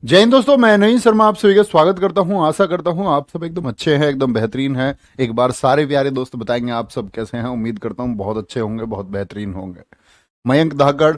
जय हिंद दोस्तों, मैं नईम शर्मा आप सभी का स्वागत करता हूं। आशा करता हूं आप सब एकदम अच्छे हैं, एकदम बेहतरीन हैं। एक बार सारे प्यारे दोस्त बताएंगे आप सब कैसे हैं। उम्मीद करता हूं बहुत अच्छे होंगे, बहुत बेहतरीन होंगे। मयंक धाकड़,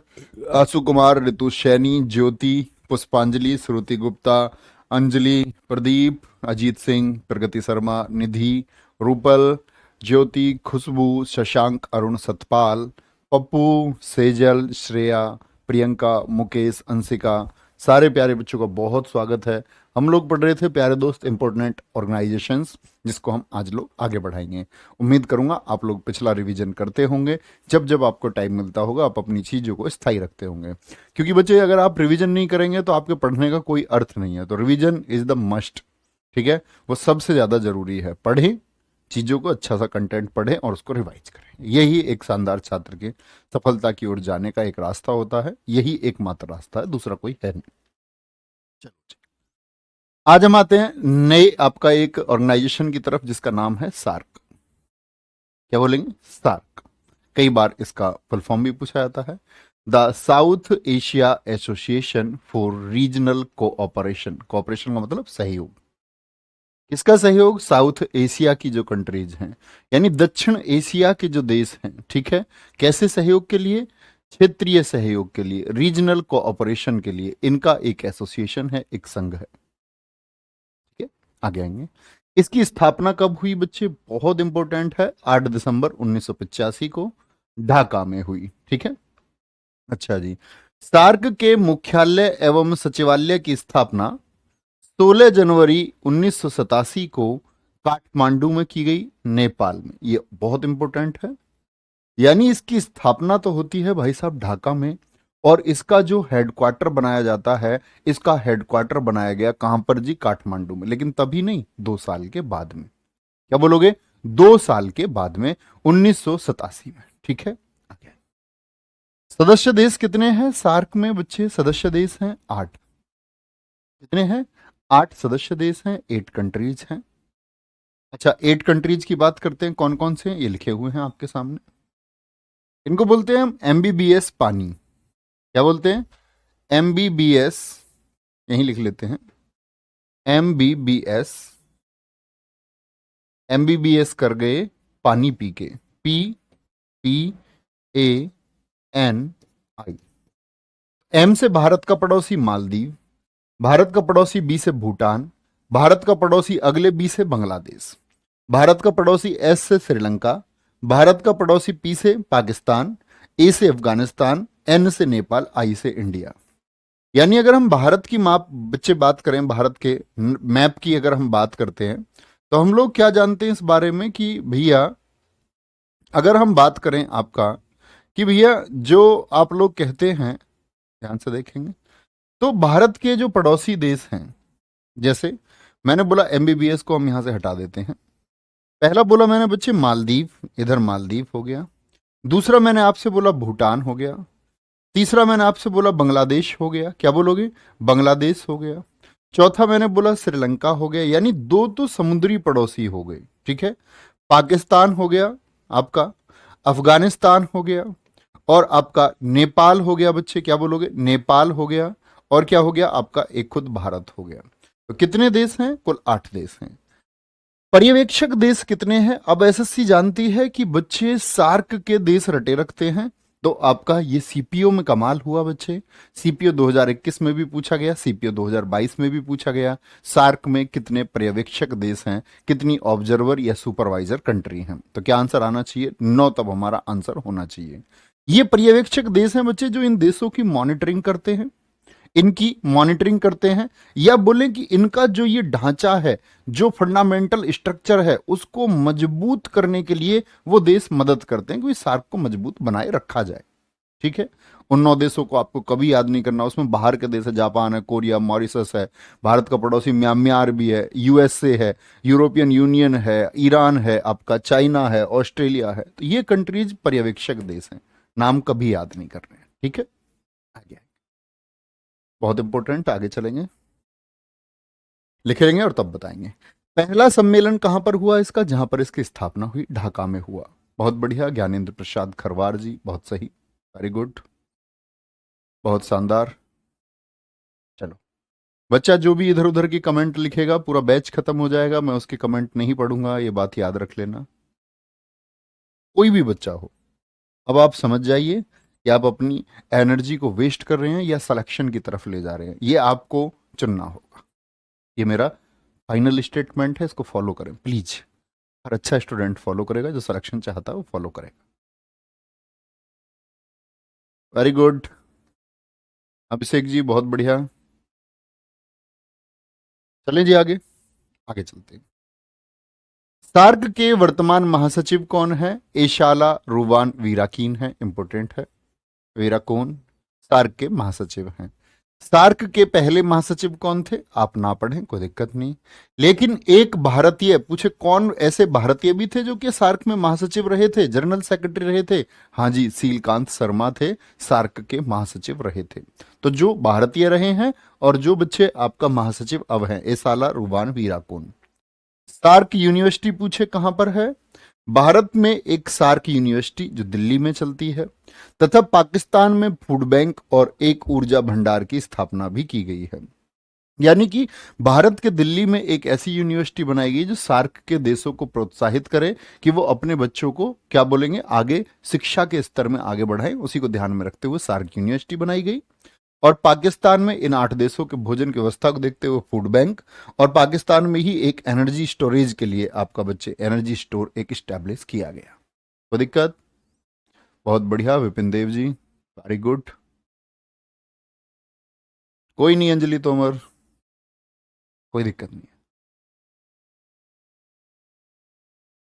आशु कुमार, ऋतु सैनी, ज्योति, पुष्पांजलि, श्रुति गुप्ता, अंजलि, प्रदीप, अजीत सिंह, प्रगति शर्मा, निधि, रूपल, ज्योति, खुशबू, शशांक, अरुण, सतपाल, पप्पू, सेजल, श्रेया, प्रियंका, मुकेश, अंशिका, सारे प्यारे बच्चों का बहुत स्वागत है। हम लोग पढ़ रहे थे प्यारे दोस्त इंपॉर्टेंट ऑर्गेनाइजेशंस, जिसको हम आज लोग आगे बढ़ाएंगे। उम्मीद करूंगा आप लोग पिछला रिवीजन करते होंगे। जब जब आपको टाइम मिलता होगा आप अपनी चीज़ों को स्थायी रखते होंगे, क्योंकि बच्चे अगर आप रिवीजन नहीं करेंगे तो आपके पढ़ने का कोई अर्थ नहीं है। तो रिवीजन इज द मस्ट, ठीक है। वो सबसे ज़्यादा जरूरी है। पढ़ें चीज़ों को, अच्छा सा कंटेंट पढ़ें और उसको रिवाइज करें। यही एक शानदार छात्र के सफलता की ओर जाने का एक रास्ता होता है। यही एकमात्र रास्ता है, दूसरा कोई है नहीं। चलो जी। आज हम आते हैं नए आपका एक ऑर्गेनाइजेशन की तरफ, जिसका नाम है सार्क। क्या बोलेंगे? सार्क। कई बार इसका फुल फॉर्म भी पूछा जाता है, the south Asia association for regional cooperation. Cooperation का मतलब सहयोग। किसका सहयोग? साउथ एशिया की जो कंट्रीज हैं, यानी दक्षिण एशिया के जो देश हैं, ठीक है। कैसे सहयोग के लिए? क्षेत्रीय सहयोग के लिए, रीजनल कोऑपरेशन के लिए इनका एक एसोसिएशन है, एक संघ है। ठीक है, आगे आएंगे। इसकी स्थापना कब हुई बच्चे? बहुत इंपॉर्टेंट है। 8 दिसंबर 1985 को ढाका में हुई। ठीक है, अच्छा जी। सार्क के मुख्यालय एवं सचिवालय की स्थापना 16 जनवरी 1987 को काठमांडू में की गई, नेपाल में। ये बहुत इंपॉर्टेंट है। यानी इसकी स्थापना तो होती है भाई साहब ढाका में, और इसका जो हेडक्वार्टर बनाया जाता है, इसका हेडक्वार्टर बनाया गया कहां पर जी? काठमांडू में। लेकिन तभी नहीं, 2 साल के बाद में। क्या बोलोगे? 2 साल के बाद में, 1987 में। ठीक है, आगे। सदस्य देश कितने हैं सार्क में बच्चे? सदस्य देश हैं 8। कितने हैं? 8 सदस्य देश हैं, 8 कंट्रीज हैं। अच्छा, 8 कंट्रीज की बात करते हैं। कौन कौन से हैं? ये लिखे हुए हैं आपके सामने। इनको बोलते हैं हम एमबीबीएस पानी। क्या बोलते हैं? एमबीबीएस, यहीं लिख लेते हैं। एमबीबीएस, एमबीबीएस कर गए पानी पी के। P P A N I. M से भारत का पड़ोसी मालदीव, भारत का पड़ोसी बी से भूटान, भारत का पड़ोसी अगले बी से बांग्लादेश, भारत का पड़ोसी एस से श्रीलंका, भारत का पड़ोसी पी से पाकिस्तान, ए से अफगानिस्तान, एन से नेपाल, आई से इंडिया। यानी अगर हम भारत की माप बच्चे बात करें, भारत के मैप की अगर हम बात करते हैं, तो हम लोग क्या जानते हैं इस बारे में कि भैया, अगर हम बात करें आपका कि भैया जो आप लोग कहते हैं, ध्यान से देखेंगे तो भारत के जो पड़ोसी देश हैं, जैसे मैंने बोला एमबीबीएस को हम यहां से हटा देते हैं। पहला बोला मैंने बच्चे मालदीव, इधर मालदीव हो गया। दूसरा मैंने आपसे बोला भूटान हो गया। तीसरा मैंने आपसे बोला बांग्लादेश हो गया। क्या बोलोगे? बांग्लादेश हो गया। चौथा मैंने बोला श्रीलंका हो गया, यानी 2 तो समुद्री पड़ोसी हो गए। ठीक है, पाकिस्तान हो गया आपका, अफगानिस्तान हो गया, और आपका नेपाल हो गया बच्चे। क्या बोलोगे? नेपाल हो गया। और क्या हो गया आपका? एक खुद भारत हो गया। तो कितने देश हैं? कुल 8 देश हैं। पर्यवेक्षक देश कितने हैं? अब एसएससी जानती है कि बच्चे सार्क के देश रटे रखते हैं। तो आपका ये सीपीओ में कमाल हुआ बच्चे। सीपीओ 2021 में भी पूछा गया, सीपीओ 2022 में भी पूछा गया। सार्क में कितने पर्यवेक्षक देश हैं, कितनी ऑब्जर्वर या सुपरवाइजर कंट्री हैं? तो क्या आंसर आना चाहिए? 9 तब हमारा आंसर होना चाहिए। ये पर्यवेक्षक देश हैं बच्चे, जो इन देशों की मॉनिटरिंग करते हैं, इनकी मॉनिटरिंग करते हैं, या बोलें कि इनका जो ये ढांचा है, जो फंडामेंटल स्ट्रक्चर है, उसको मजबूत करने के लिए वो देश मदद करते हैं कि सार्क को मजबूत बनाए रखा जाए। ठीक है, उन 9 देशों को आपको कभी याद नहीं करना। उसमें बाहर के देश है, जापान है, कोरिया, मॉरिशस है, भारत का पड़ोसी म्यांमार भी है, यूएसए है, यूरोपियन यूनियन है, ईरान है, आपका चाइना है, ऑस्ट्रेलिया है। तो ये कंट्रीज पर्यवेक्षक देश हैं, नाम कभी याद नहीं कर रहे हैं। ठीक है, आगे बहुत इंपॉर्टेंट, आगे चलेंगे, लिखेंगे और तब बताएंगे। पहला सम्मेलन कहां पर हुआ इसका? जहां पर इसकी स्थापना हुई, ढाका में हुआ। बहुत बढ़िया, ज्ञानेंद्र प्रसाद खरवार जी, बहुत सही, वेरी गुड, बहुत शानदार। चलो, बच्चा जो भी इधर उधर की कमेंट लिखेगा पूरा बैच खत्म हो जाएगा, मैं उसकी कमेंट नहीं पढ़ूंगा, ये बात याद रख लेना, कोई भी बच्चा हो। अब आप समझ जाइए कि आप अपनी एनर्जी को वेस्ट कर रहे हैं या सिलेक्शन की तरफ ले जा रहे हैं, ये आपको चुनना होगा। ये मेरा फाइनल स्टेटमेंट है, इसको फॉलो करें प्लीज। हर अच्छा स्टूडेंट फॉलो करेगा, जो सिलेक्शन चाहता है वो फॉलो करेगा। वेरी गुड अभिषेक जी, बहुत बढ़िया। चलें जी आगे, आगे चलते हैं। सार्क के वर्तमान महासचिव कौन है? एशाला रूवान वीराकीन है, इंपोर्टेंट है। वीराकोन सार्क के महासचिव हैं। सार्क के पहले महासचिव कौन थे? आप ना पढ़ें कोई दिक्कत नहीं, लेकिन एक भारतीय पूछे, कौन ऐसे भारतीय भी थे जो कि सार्क में महासचिव रहे थे, जनरल सेक्रेटरी रहे थे? हाँ जी, सीलकांत शर्मा थे, सार्क के महासचिव रहे थे। तो जो भारतीय रहे हैं और जो बच्चे आपका महासचिव अब हैं, एसाला रूबान वीराकोन। सार्क यूनिवर्सिटी पूछे कहां पर है? भारत में एक सार्क यूनिवर्सिटी जो दिल्ली में चलती है, तथा पाकिस्तान में फूड बैंक और एक ऊर्जा भंडार की स्थापना भी की गई है। यानी कि भारत के दिल्ली में एक ऐसी यूनिवर्सिटी बनाई गई जो सार्क के देशों को प्रोत्साहित करे कि वो अपने बच्चों को क्या बोलेंगे, आगे शिक्षा के स्तर में आगे बढ़ाएं, उसी को ध्यान में रखते हुए सार्क यूनिवर्सिटी बनाई गई। और पाकिस्तान में इन 8 देशों के भोजन की व्यवस्था को देखते हुए फूड बैंक, और पाकिस्तान में ही एक एनर्जी स्टोरेज के लिए आपका बच्चे एनर्जी स्टोर एक स्टैब्लिश किया गया। कोई दिक्कत? बहुत बढ़िया विपिन देव जी, वेरी गुड। कोई नहीं अंजलि तोमर, कोई दिक्कत नहीं है,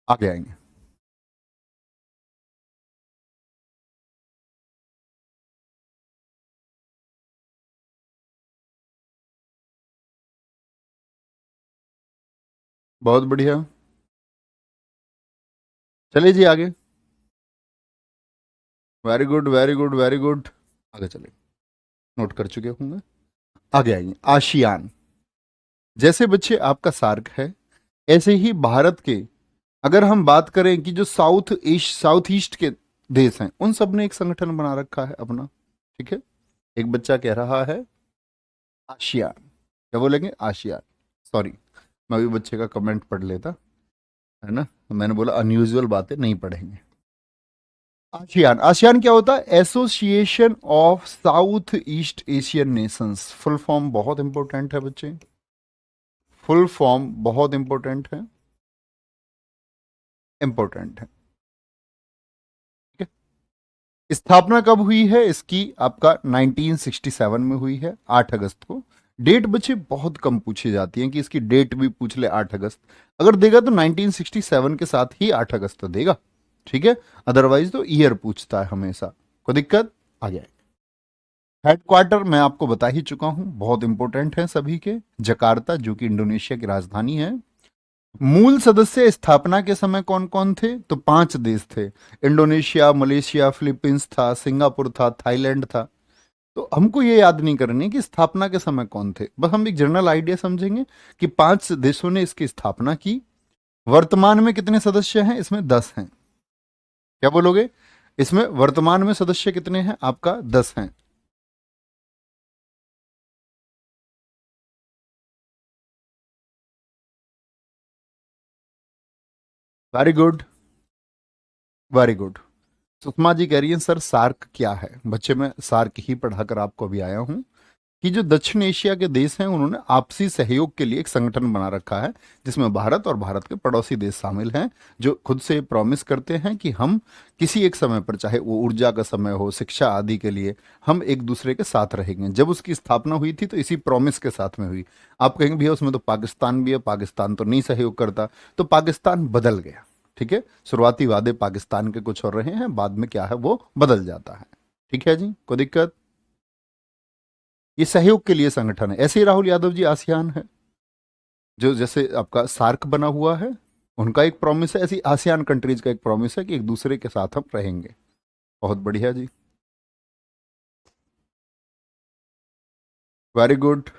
आगे आएंगे। बहुत बढ़िया, चलिए जी आगे। Very good very good very good, आगे चलिए, नोट कर चुके होंगे, आगे आएंगे। आशियान, जैसे बच्चे आपका सार्क है, ऐसे ही भारत के अगर हम बात करें कि जो साउथ ईस्ट के देश हैं, उन सब ने एक संगठन बना रखा है अपना। ठीक है, एक बच्चा कह रहा है आशियान, क्या बोलेंगे? आशियान। सॉरी, मैं भी बच्चे का कमेंट पढ़ लेता, है ना, मैंने बोला अनयूजुअल बातें नहीं पढ़ेंगे। आशियान, आशियान क्या होता है? Association of south east Asian Nations. Full form बहुत इंपॉर्टेंट है बच्चे, फुल फॉर्म बहुत इंपॉर्टेंट है, इंपॉर्टेंट है। ठीक है, स्थापना कब हुई है इसकी? आपका 1967 में हुई है, 8 अगस्त को। डेट बच्चे बहुत कम पूछी जाती है कि इसकी डेट भी पूछ ले 8 अगस्त, अगर देगा तो 1967 के साथ ही 8 अगस्त तो देगा। ठीक है, अदरवाइज तो ईयर पूछता है हमेशा। कोई दिक्कत? आ जाए। हेडक्वार्टर मैं आपको बता ही चुका हूं, बहुत इंपॉर्टेंट है सभी के, जकार्ता जो कि इंडोनेशिया की राजधानी है। मूल सदस्य स्थापना के समय कौन कौन थे? तो 5 देश थे, इंडोनेशिया, मलेशिया, फिलीपींस था, सिंगापुर था, थाईलैंड था। तो हमको ये याद नहीं करनी कि स्थापना के समय कौन थे, बस हम एक जनरल आइडिया समझेंगे कि 5 देशों ने इसकी स्थापना की। वर्तमान में कितने सदस्य हैं? इसमें 10 हैं। क्या बोलोगे? इसमें वर्तमान में सदस्य कितने हैं? आपका 10 हैं। Very good, very good. Sushma ji कह रही हैं सर सार्क क्या है? बच्चे मैं सार्क ही पढ़ाकर आपको अभी आया हूं कि जो दक्षिण एशिया के देश हैं उन्होंने आपसी सहयोग के लिए एक संगठन बना रखा है, जिसमें भारत और भारत के पड़ोसी देश शामिल हैं, जो खुद से प्रॉमिस करते हैं कि हम किसी एक समय पर, चाहे वो ऊर्जा का समय हो, शिक्षा आदि के लिए, हम एक दूसरे के साथ रहेंगे। जब उसकी स्थापना हुई थी तो इसी प्रॉमिस के साथ में हुई। आप कहेंगे भैया उसमें तो पाकिस्तान भी है, पाकिस्तान तो नहीं सहयोग करता, तो पाकिस्तान बदल गया। ठीक है, शुरुआती वादे पाकिस्तान के कुछ और रहे हैं, बाद में क्या है वो बदल जाता है। ठीक है जी, कोई दिक्कत? ये सहयोग के लिए संगठन है। ऐसे ही राहुल यादव जी आसियान है, जो जैसे आपका सार्क बना हुआ है, उनका एक प्रॉमिस है, ऐसी आसियान कंट्रीज का एक प्रॉमिस है कि एक दूसरे के साथ हम रहेंगे। बहुत बढ़िया जी, वेरी गुड।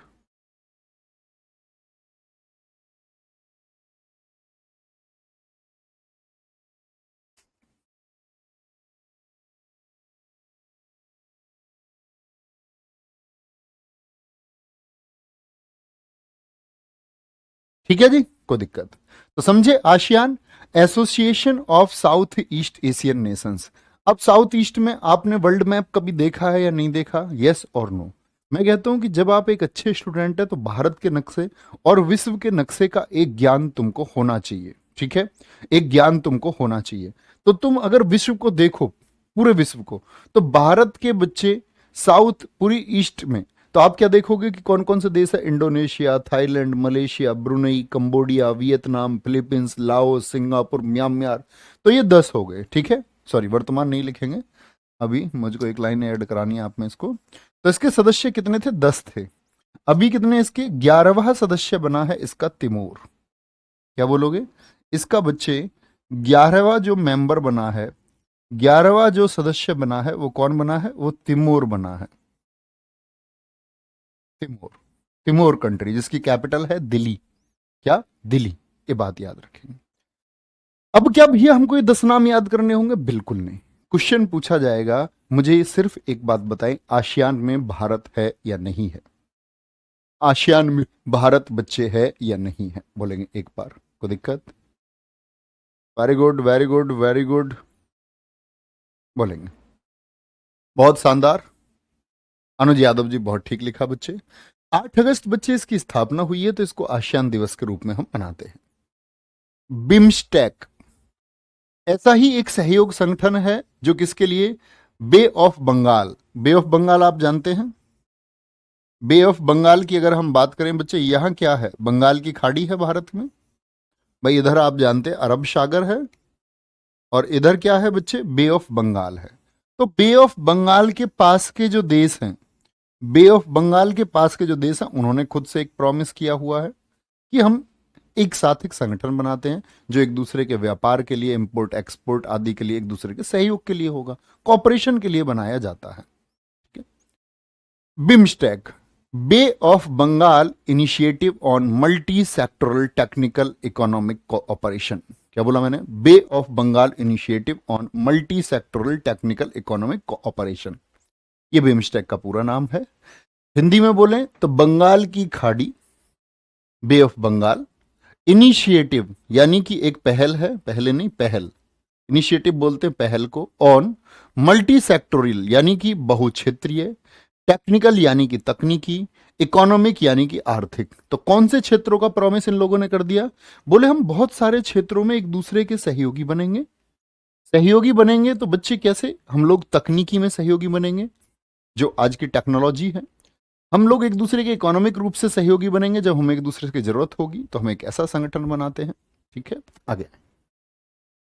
ठीक है जी, कोई दिक्कत? तो समझे, ASEAN, association of south east Asian Nations. अब साउथ ईस्ट में आपने वर्ल्ड मैप कभी देखा है या नहीं देखा, यस और नो? मैं कहता हूं कि जब आप एक अच्छे स्टूडेंट है तो भारत के नक्शे और विश्व के नक्शे का एक ज्ञान तुमको होना चाहिए, ठीक है? एक ज्ञान तुमको होना चाहिए। तो तुम अगर विश्व को देखो, पूरे विश्व को, तो भारत के बच्चे साउथ पूरी ईस्ट में, तो आप क्या देखोगे कि कौन कौन से देश है? Indonesia, Thailand, Malaysia, Brunei, Cambodia, Vietnam, Philippines, Laos, Singapore, Myanmar. तो ये 10 हो गए, ठीक है? सॉरी, वर्तमान नहीं लिखेंगे, अभी मुझको एक लाइन ऐड करानी है आप में इसको। तो इसके सदस्य कितने थे? 10 थे। अभी कितने इसके? 11वां सदस्य बना है इसका तिमोर। क्या बोलोगे? इसका बच्चे 11वां जो मेंबर बना है, 11वां जो सदस्य बना है, वो कौन बना है? वो तिमोर बना है। तिमोर, तिमोर कंट्री, जिसकी कैपिटल है दिल्ली। क्या? दिल्ली। ये बात याद रखेंगे। अब क्या भैया हमको ये 10 नाम याद करने होंगे? बिल्कुल नहीं। क्वेश्चन पूछा जाएगा, मुझे सिर्फ एक बात बताएं, आसियान में भारत है या नहीं है? आसियान में भारत बच्चे है या नहीं है? बोलेंगे एक बार, कोई दिक्कत? Very good, very good, very good, बोलेंगे। बहुत शानदार, अनुज यादव जी बहुत ठीक लिखा बच्चे। 8 अगस्त बच्चे इसकी स्थापना हुई है, तो इसको आसियान दिवस के रूप में हम मनाते हैं। बिम्स्टेक ऐसा ही एक सहयोग संगठन है जो किसके लिए? Bay of Bengal. Bay of Bengal आप जानते हैं? बे ऑफ बंगाल की अगर हम बात करें बच्चे, यहां क्या है? बंगाल की खाड़ी है भारत में भाई। इधर आप जानते हैं अरब सागर है, और इधर क्या है बच्चे? बे ऑफ बंगाल है। तो बे ऑफ बंगाल के पास के जो देश हैं, बे ऑफ बंगाल के पास के जो देश हैं, उन्होंने खुद से एक प्रॉमिस किया हुआ है कि हम एक साथ एक संगठन बनाते हैं जो एक दूसरे के व्यापार के लिए, इंपोर्ट एक्सपोर्ट आदि के लिए, एक दूसरे के सहयोग के लिए होगा, कॉपरेशन के लिए बनाया जाता है। BIMSTEC, bay of Bengal initiative on multi sectoral technical economic cooperation. क्या बोला मैंने? Bay of Bengal initiative on multi sectoral technical economic cooperation, ये बिम्स्टेक का पूरा नाम है। हिंदी में बोलें तो बंगाल की खाड़ी, बे ऑफ बंगाल, इनिशिएटिव यानी कि एक पहल है, पहले नहीं पहल, इनिशिएटिव बोलते हैं पहल को, ऑन मल्टी सेक्टोरियल यानी कि बहुक्षेत्रीय, टेक्निकल यानी कि तकनीकी, इकोनॉमिक यानी कि आर्थिक। तो कौन से क्षेत्रों का प्रॉमिस इन लोगों ने कर दिया? बोले हम बहुत सारे क्षेत्रों में एक दूसरे के सहयोगी बनेंगे। सहयोगी बनेंगे तो बच्चे कैसे? हम लोग तकनीकी में सहयोगी बनेंगे, जो आज की टेक्नोलॉजी है। हम लोग एक दूसरे के इकोनॉमिक रूप से सहयोगी बनेंगे, जब हमें एक दूसरे की जरूरत होगी तो हम एक ऐसा संगठन बनाते हैं, ठीक है? आगे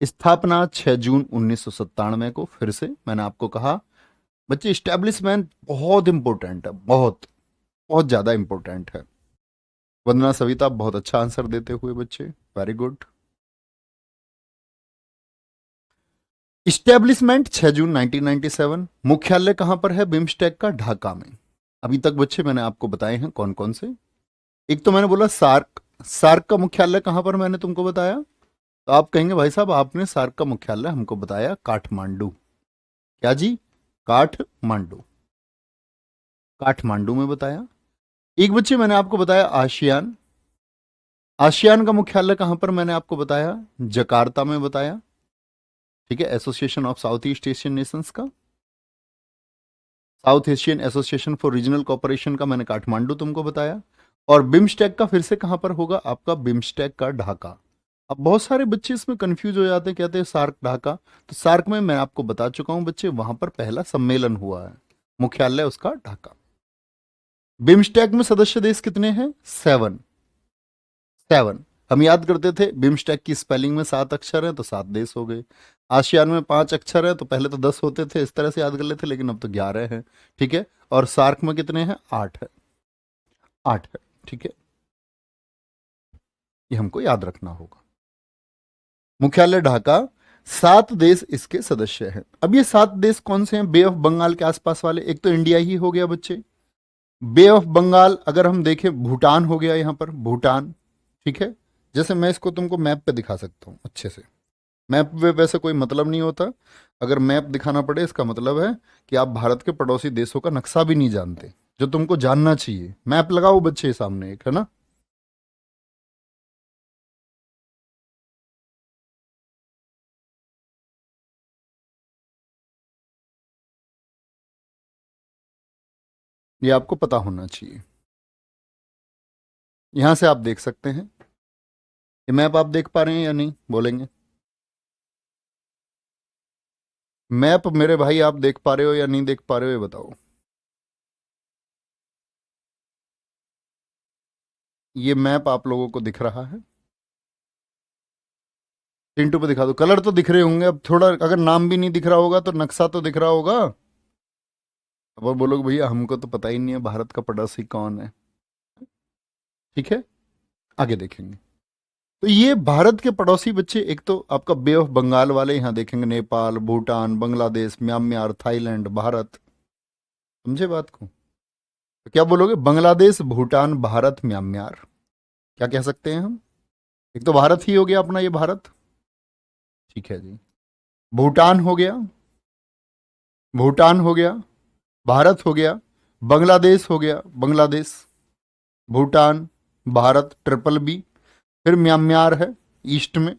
स्थापना 6 जून 1997 को। फिर से मैंने आपको कहा बच्चे, स्टैब्लिशमेंट बहुत इंपॉर्टेंट है, बहुत बहुत ज्यादा इंपॉर्टेंट है। वंदना सविता बहुत अच्छा आंसर देते हुए बच्चे, वेरी गुड। स्टैब्लिशमेंट 6 जून 1997। मुख्यालय कहां पर है बिम्स्टेक का? ढाका में। अभी तक बच्चे मैंने आपको बताए हैं कौन कौन से। एक तो मैंने बोला सार्क, सार्क का मुख्यालय कहां पर मैंने तुमको बताया? तो आप कहेंगे भाई साहब आपने सार्क का मुख्यालय हमको बताया काठमांडू। क्या जी? काठमांडू, काठमांडू में बताया। एक बच्चे मैंने आपको बताया आसियान, आसियान का मुख्यालय कहां पर मैंने आपको बताया? जकार्ता में बताया, ठीक है? Association of south east Asian nations का, south Asian association for regional cooperation का मैंने काठमांडू तुमको बताया। और बिम्स्टेक का फिर से कहां पर होगा आपका? बिम्स्टेक का ढाका। अब बहुत सारे बच्चे इसमें कंफ्यूज हो जाते हैं, कहते हैं सार्क ढाका। तो सार्क में मैं आपको बता चुका हूं बच्चे, वहां पर पहला सम्मेलन हुआ है, मुख्यालय उसका ढाका। बिम्स्टेक में सदस्य देश कितने हैं? 7। 7 हम याद करते थे, बिम्स्टेक की स्पेलिंग में 7 अक्षर हैं तो 7 देश हो गए। आसियान में 5 अक्षर हैं तो पहले तो 10 होते थे, इस तरह से याद कर लेते, लेकिन अब तो 11 हैं, ठीक है? और सार्क में कितने हैं? 8 है, 8 है, ठीक है? ये हमको याद रखना होगा। मुख्यालय ढाका, 7 देश इसके सदस्य हैं। अब ये 7 देश कौन से हैं? बे ऑफ बंगाल के आसपास वाले। एक तो इंडिया ही हो गया बच्चे, बे ऑफ बंगाल। अगर हम देखें, भूटान हो गया यहां पर, भूटान, ठीक है? जैसे मैं इसको तुमको मैप पे दिखा सकता हूं अच्छे से। मैप पे वैसे कोई मतलब नहीं होता, अगर मैप दिखाना पड़े इसका मतलब है कि आप भारत के पड़ोसी देशों का नक्शा भी नहीं जानते, जो तुमको जानना चाहिए। मैप लगाओ बच्चे सामने एक, है ना? ये आपको पता होना चाहिए। यहां से आप देख सकते हैं। ये मैप आप देख पा रहे हैं या नहीं, बोलेंगे? मैप मेरे भाई आप देख पा रहे हो या नहीं देख पा रहे हो, ये बताओ। ये मैप आप लोगों को दिख रहा है? चिंटू पे दिखा दो, कलर तो दिख रहे होंगे। अब थोड़ा अगर नाम भी नहीं दिख रहा होगा तो नक्शा तो दिख रहा होगा। अब वो बोलोगे भैया हमको तो पता ही नहीं है भारत का पड़ोसी कौन है। ठीक है, आगे देखेंगे। तो ये भारत के पड़ोसी बच्चे, एक तो आपका बे ऑफ बंगाल वाले यहाँ देखेंगे, नेपाल, भूटान, बांग्लादेश, म्यांमार, थाईलैंड, भारत। समझे बात को? तो क्या बोलोगे? बांग्लादेश, भूटान, भारत, म्यांमार। क्या कह सकते हैं हम? एक तो भारत ही हो गया अपना, ये भारत। ठीक है जी। भूटान हो गया, भूटान हो गया, भारत हो गया, बांग्लादेश हो गया, बांग्लादेश, भूटान, भारत, ट्रिपल बी। फिर म्यांमार है ईस्ट में।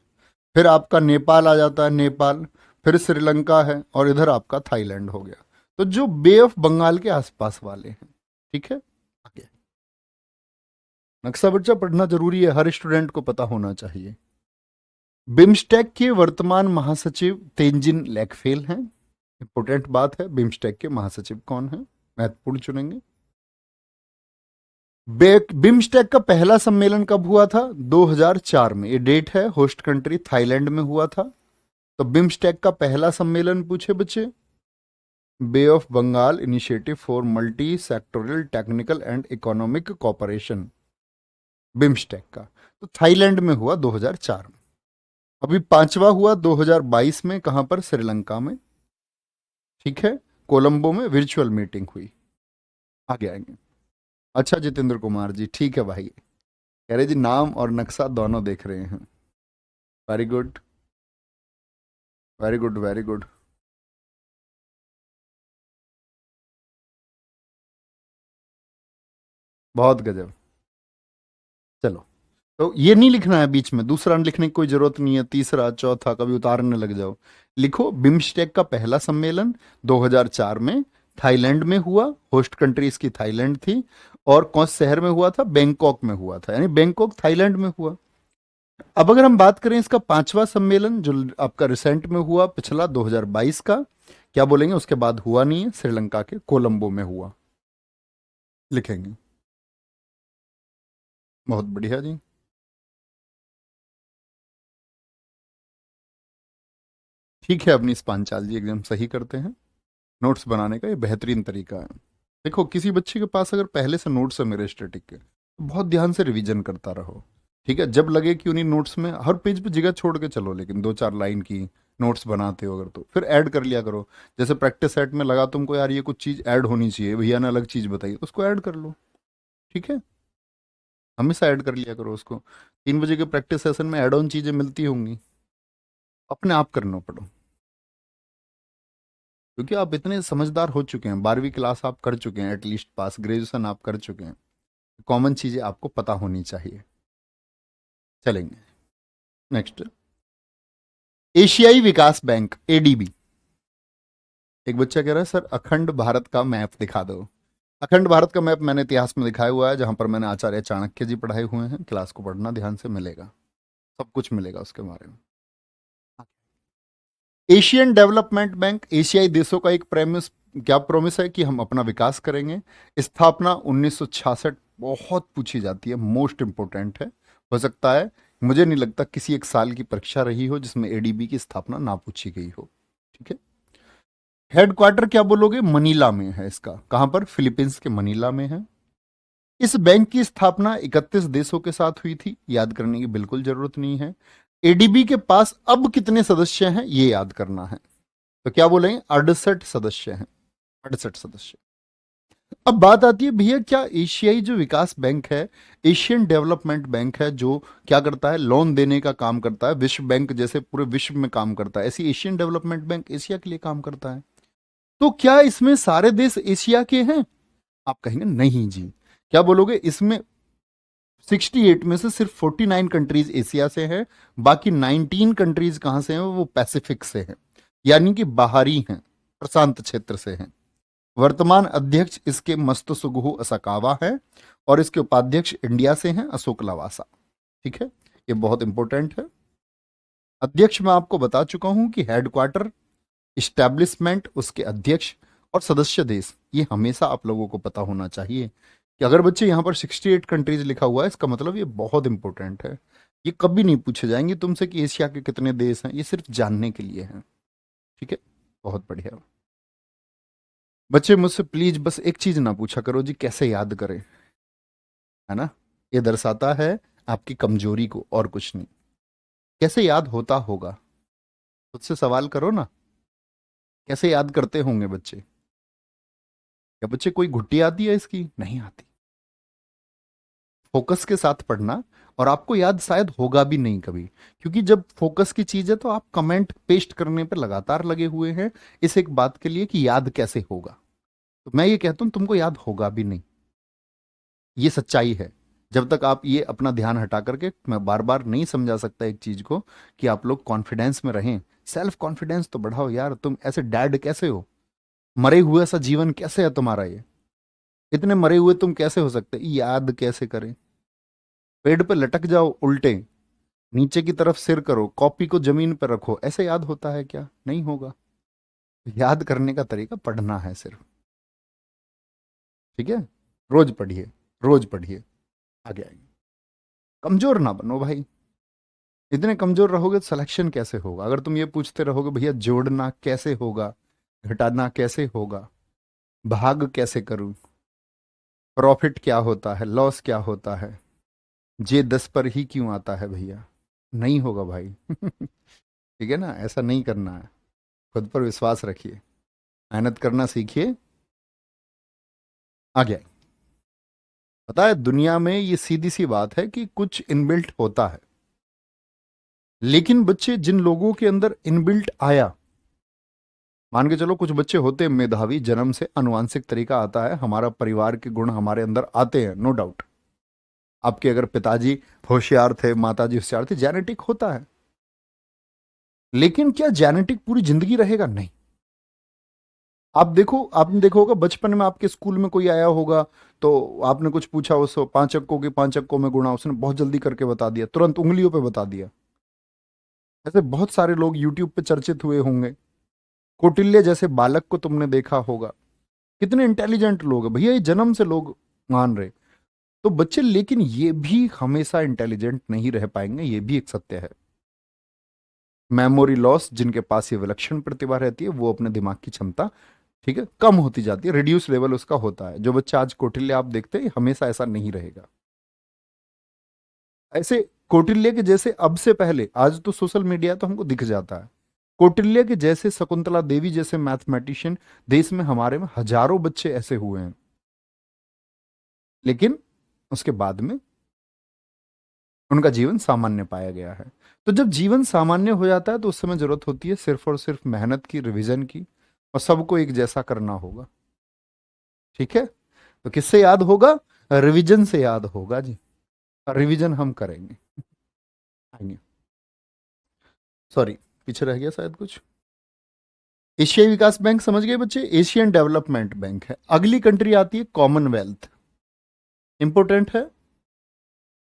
फिर आपका नेपाल आ जाता है, नेपाल। फिर श्रीलंका है, और इधर आपका थाईलैंड हो गया। तो जो बे ऑफ बंगाल के आसपास वाले हैं। ठीक है, आगे। नक्शा बच्चा पढ़ना जरूरी है, हर स्टूडेंट को पता होना चाहिए। बिम्स्टेक के वर्तमान महासचिव तेंजिन लेकफेल हैं। इंपोर्टेंट बात है, बिम्स्टेक के महासचिव कौन है, महत्वपूर्ण चुनेंगे। बिम्स्टेक का पहला सम्मेलन कब हुआ था? 2004 में। ये डेट है, होस्ट कंट्री थाईलैंड में हुआ था। तो बिम्स्टेक का पहला सम्मेलन पूछे बच्चे, bay of Bengal initiative for multi sectoral technical and economic cooperation, BIMSTEC का। तो थाईलैंड में हुआ 2004 में। अभी पांचवा हुआ 2022 में, कहां पर? श्रीलंका में। ठीक है, कोलंबो में वर्चुअल मीटिंग हुई। आगे आएंगे। अच्छा जितेंद्र कुमार जी, ठीक है भाई, कह रहे जी नाम और नक्शा दोनों देख रहे हैं। Very good, very good, very good. बहुत गजब। चलो, तो ये नहीं लिखना है बीच में, दूसरा लिखने की कोई जरूरत नहीं है, तीसरा चौथा कभी उतारने लग जाओ। लिखो बिम्स्टेक का पहला सम्मेलन 2004 में थाईलैंड में हुआ, होस्ट कंट्री इसकी थाईलैंड थी। और कौन से शहर में हुआ था? बैंकॉक में हुआ था, यानी बैंकॉक थाईलैंड में हुआ। अब अगर हम बात करें इसका पांचवा सम्मेलन जो आपका रिसेंट में हुआ, पिछला 2022 का, क्या बोलेंगे? उसके बाद हुआ नहीं है, श्रीलंका के कोलंबो में हुआ, लिखेंगे। बहुत बढ़िया जी। ठीक है, अपनी पांचाल जी एकदम सही करते हैं। नोट्स बनाने का ये बेहतरीन तरीका है। देखो, किसी बच्चे के पास अगर पहले से नोट्स है मेरे स्टैटिक के, तो बहुत ध्यान से रिवीजन करता रहो। ठीक है, जब लगे कि उन्हीं नोट्स में हर पेज पे जगह छोड़ के चलो, लेकिन दो चार लाइन की नोट्स बनाते हो अगर, तो फिर ऐड कर लिया करो। जैसे प्रैक्टिस सेट में लगा तुमको, यार ये कुछ चीज़ ऐड होनी चाहिए, भैया ने अलग चीज़ बताई, तो उसको ऐड कर लो। ठीक है, हमेशा ऐड कर लिया करो उसको। 3 बजे के प्रैक्टिस सेशन में ऐड ऑन चीज़ें मिलती होंगी, अपने आप करना पड़ो। क्योंकि आप इतने समझदार हो चुके हैं, 12वीं क्लास आप कर चुके हैं, एटलीस्ट पास, ग्रेजुएशन आप कर चुके हैं, कॉमन चीजें आपको पता होनी चाहिए। चलेंगे नेक्स्ट। एशियाई विकास बैंक, एडीबी। एक बच्चा कह रहा है सर अखंड भारत का मैप दिखा दो। अखंड भारत का मैप मैंने इतिहास में दिखाया हुआ है, जहां पर मैंने आचार्य चाणक्य जी पढ़ाए हुए हैं। क्लास को पढ़ना ध्यान से, मिलेगा, सब कुछ मिलेगा उसके बारे में। एशियन डेवलपमेंट बैंक, एशियाई देशों का एक प्रेमिस, क्या प्रोमिस है कि हम अपना विकास करेंगे। स्थापना 1966, बहुत पूछी जाती है, मोस्ट इंपोर्टेंट है। हो सकता है, मुझे नहीं लगता किसी एक साल की परीक्षा रही हो जिसमें एडीबी की स्थापना ना पूछी गई हो। ठीक है, हेडक्वार्टर क्या बोलोगे? मनीला में है इसका। कहां पर? फिलीपींस के मनीला में है। इस बैंक की स्थापना 31 देशों के साथ हुई थी, याद करने की बिल्कुल जरूरत नहीं है। एडीबी के पास अब कितने सदस्य हैं ये याद करना है। तो क्या बोलेंगे? 68 सदस्य हैं, 68 सदस्य। अब बात आती है भैया, क्या एशियाई जो विकास बैंक है, एशियन डेवलपमेंट बैंक है, जो क्या करता है? लोन देने का काम करता है, विश्व बैंक जैसे पूरे विश्व में काम करता है, ऐसी एशियन डेवलपमेंट बैंक एशिया के लिए काम करता है। तो क्या इसमें सारे देश एशिया के हैं? आप कहेंगे नहीं जी। क्या बोलोगे? इसमें 68 में से सिर्फ 49 कंट्रीज एशिया से हैं, बाकी 19 कंट्रीज कहां से हैं? वो पैसिफिक से हैं, यानी कि बाहरी हैं, प्रशांत क्षेत्र से हैं। वर्तमान अध्यक्ष इसके मस्तसुगुहु असाकावा है और इसके उपाध्यक्ष इंडिया से हैं अशोक लवासा। ठीक है, ये बहुत इंपॉर्टेंट है। अध्यक्ष मैं आपको बता चुका हूं कि हेडक्वार्टर, इस्टेब्लिशमेंट, उसके अध्यक्ष और सदस्य देश, ये हमेशा आप लोगों को पता होना चाहिए कि अगर बच्चे यहां पर 68 कंट्रीज लिखा हुआ है, इसका मतलब ये बहुत इंपॉर्टेंट है। ये कभी नहीं पूछे जाएंगे तुमसे कि एशिया के कितने देश हैं, ये सिर्फ जानने के लिए है। ठीक है, बहुत बढ़िया। बच्चे मुझसे प्लीज बस एक चीज ना पूछा करो जी कैसे याद करें, है ना, ये दर्शाता है आपकी कमजोरी को और कुछ नहीं। कैसे याद होता होगा, खुद से सवाल करो ना, कैसे याद करते होंगे बच्चे? क्या बच्चे कोई घुट्टी आती है इसकी? नहीं आती। फोकस के साथ पढ़ना, और आपको याद शायद होगा भी नहीं कभी, क्योंकि जब फोकस की चीज है तो आप कमेंट पेस्ट करने पर लगातार लगे हुए हैं इस एक बात के लिए कि याद कैसे होगा। तो मैं ये कहता हूं तुमको याद होगा भी नहीं, ये सच्चाई है। जब तक आप ये अपना ध्यान हटा करके, मैं बार बार नहीं समझा सकता एक चीज को, कि आप लोग कॉन्फिडेंस में रहें, सेल्फ कॉन्फिडेंस तो बढ़ाओ यार। तुम ऐसे डैड कैसे हो? मरे हुए सा जीवन कैसे है तुम्हारा? ये इतने मरे हुए तुम कैसे हो सकते? याद कैसे करें? पेड़ पे लटक जाओ उल्टे, नीचे की तरफ सिर करो, कॉपी को जमीन पर रखो, ऐसे याद होता है क्या? नहीं होगा। याद करने का तरीका पढ़ना है सिर्फ। ठीक है, रोज पढ़िए, रोज पढ़िए, आगे आएंगे। कमजोर ना बनो भाई, इतने कमजोर रहोगे तो सिलेक्शन कैसे होगा? अगर तुम ये पूछते रहोगे भैया जोड़ना कैसे होगा, घटाना कैसे होगा, भाग कैसे करूं, प्रॉफिट क्या होता है, लॉस क्या होता है, जे 10 पर ही क्यों आता है भैया, नहीं होगा भाई। ठीक है ना, ऐसा नहीं करना है। खुद पर विश्वास रखिए, मेहनत करना सीखिए, आगे आइए। पता है दुनिया में ये सीधी सी बात है कि कुछ इनबिल्ट होता है, लेकिन बच्चे जिन लोगों के अंदर इनबिल्ट आया, मान के चलो कुछ बच्चे होते हैं मेधावी, जन्म से अनुवांशिक तरीका आता है, हमारा परिवार के गुण हमारे अंदर आते हैं, नो डाउट। आपके अगर पिताजी होशियार थे, माताजी होशियार थी, जेनेटिक होता है। लेकिन क्या जेनेटिक पूरी जिंदगी रहेगा? नहीं। आप देखो, आपने देखा होगा बचपन में आपके स्कूल में कोई आया होगा, तो आपने कुछ पूछा उसको, 5 अंकों के 5 अंकों में गुणा, उसने बहुत जल्दी करके बता दिया, तुरंत उंगलियों पे बता दिया। ऐसे बहुत सारे लोग यूट्यूब पे चर्चित हुए होंगे। कौटिल्य जैसे बालक को तुमने देखा होगा, कितने इंटेलिजेंट लोग हैं भैया, ये जन्म से लोग मान रहे। तो बच्चे, लेकिन ये भी हमेशा इंटेलिजेंट नहीं रह पाएंगे, ये भी एक सत्य है। मेमोरी लॉस, जिनके पास ये विलक्षण प्रतिभा रहती है, वो अपने दिमाग की क्षमता, ठीक है, कम होती जाती है, रिड्यूस लेवल उसका होता है। जो बच्चा आज कौटिल्य आप देखते हैं, हमेशा ऐसा नहीं रहेगा। ऐसे कौटिल्य के जैसे, अब से पहले, आज तो सोशल मीडिया तो हमको दिख जाता है, कौटिल्य के जैसे, शकुंतला देवी जैसे मैथमेटिशियन देश में हमारे में हजारों बच्चे ऐसे हुए हैं, लेकिन उसके बाद में उनका जीवन सामान्य पाया गया है। तो जब जीवन सामान्य हो जाता है तो उस समय जरूरत होती है सिर्फ और सिर्फ मेहनत की, रिवीजन की, और सबको एक जैसा करना होगा। ठीक है, तो किससे याद होगा? रिवीजन से याद होगा जी, रिवीजन हम करेंगे, आएंगे। सॉरी, पीछे रह गया शायद कुछ। एशियाई विकास बैंक समझ गए बच्चे, एशियन डेवलपमेंट बैंक है। अगली कंट्री आती है कॉमनवेल्थ। इंपॉर्टेंट है,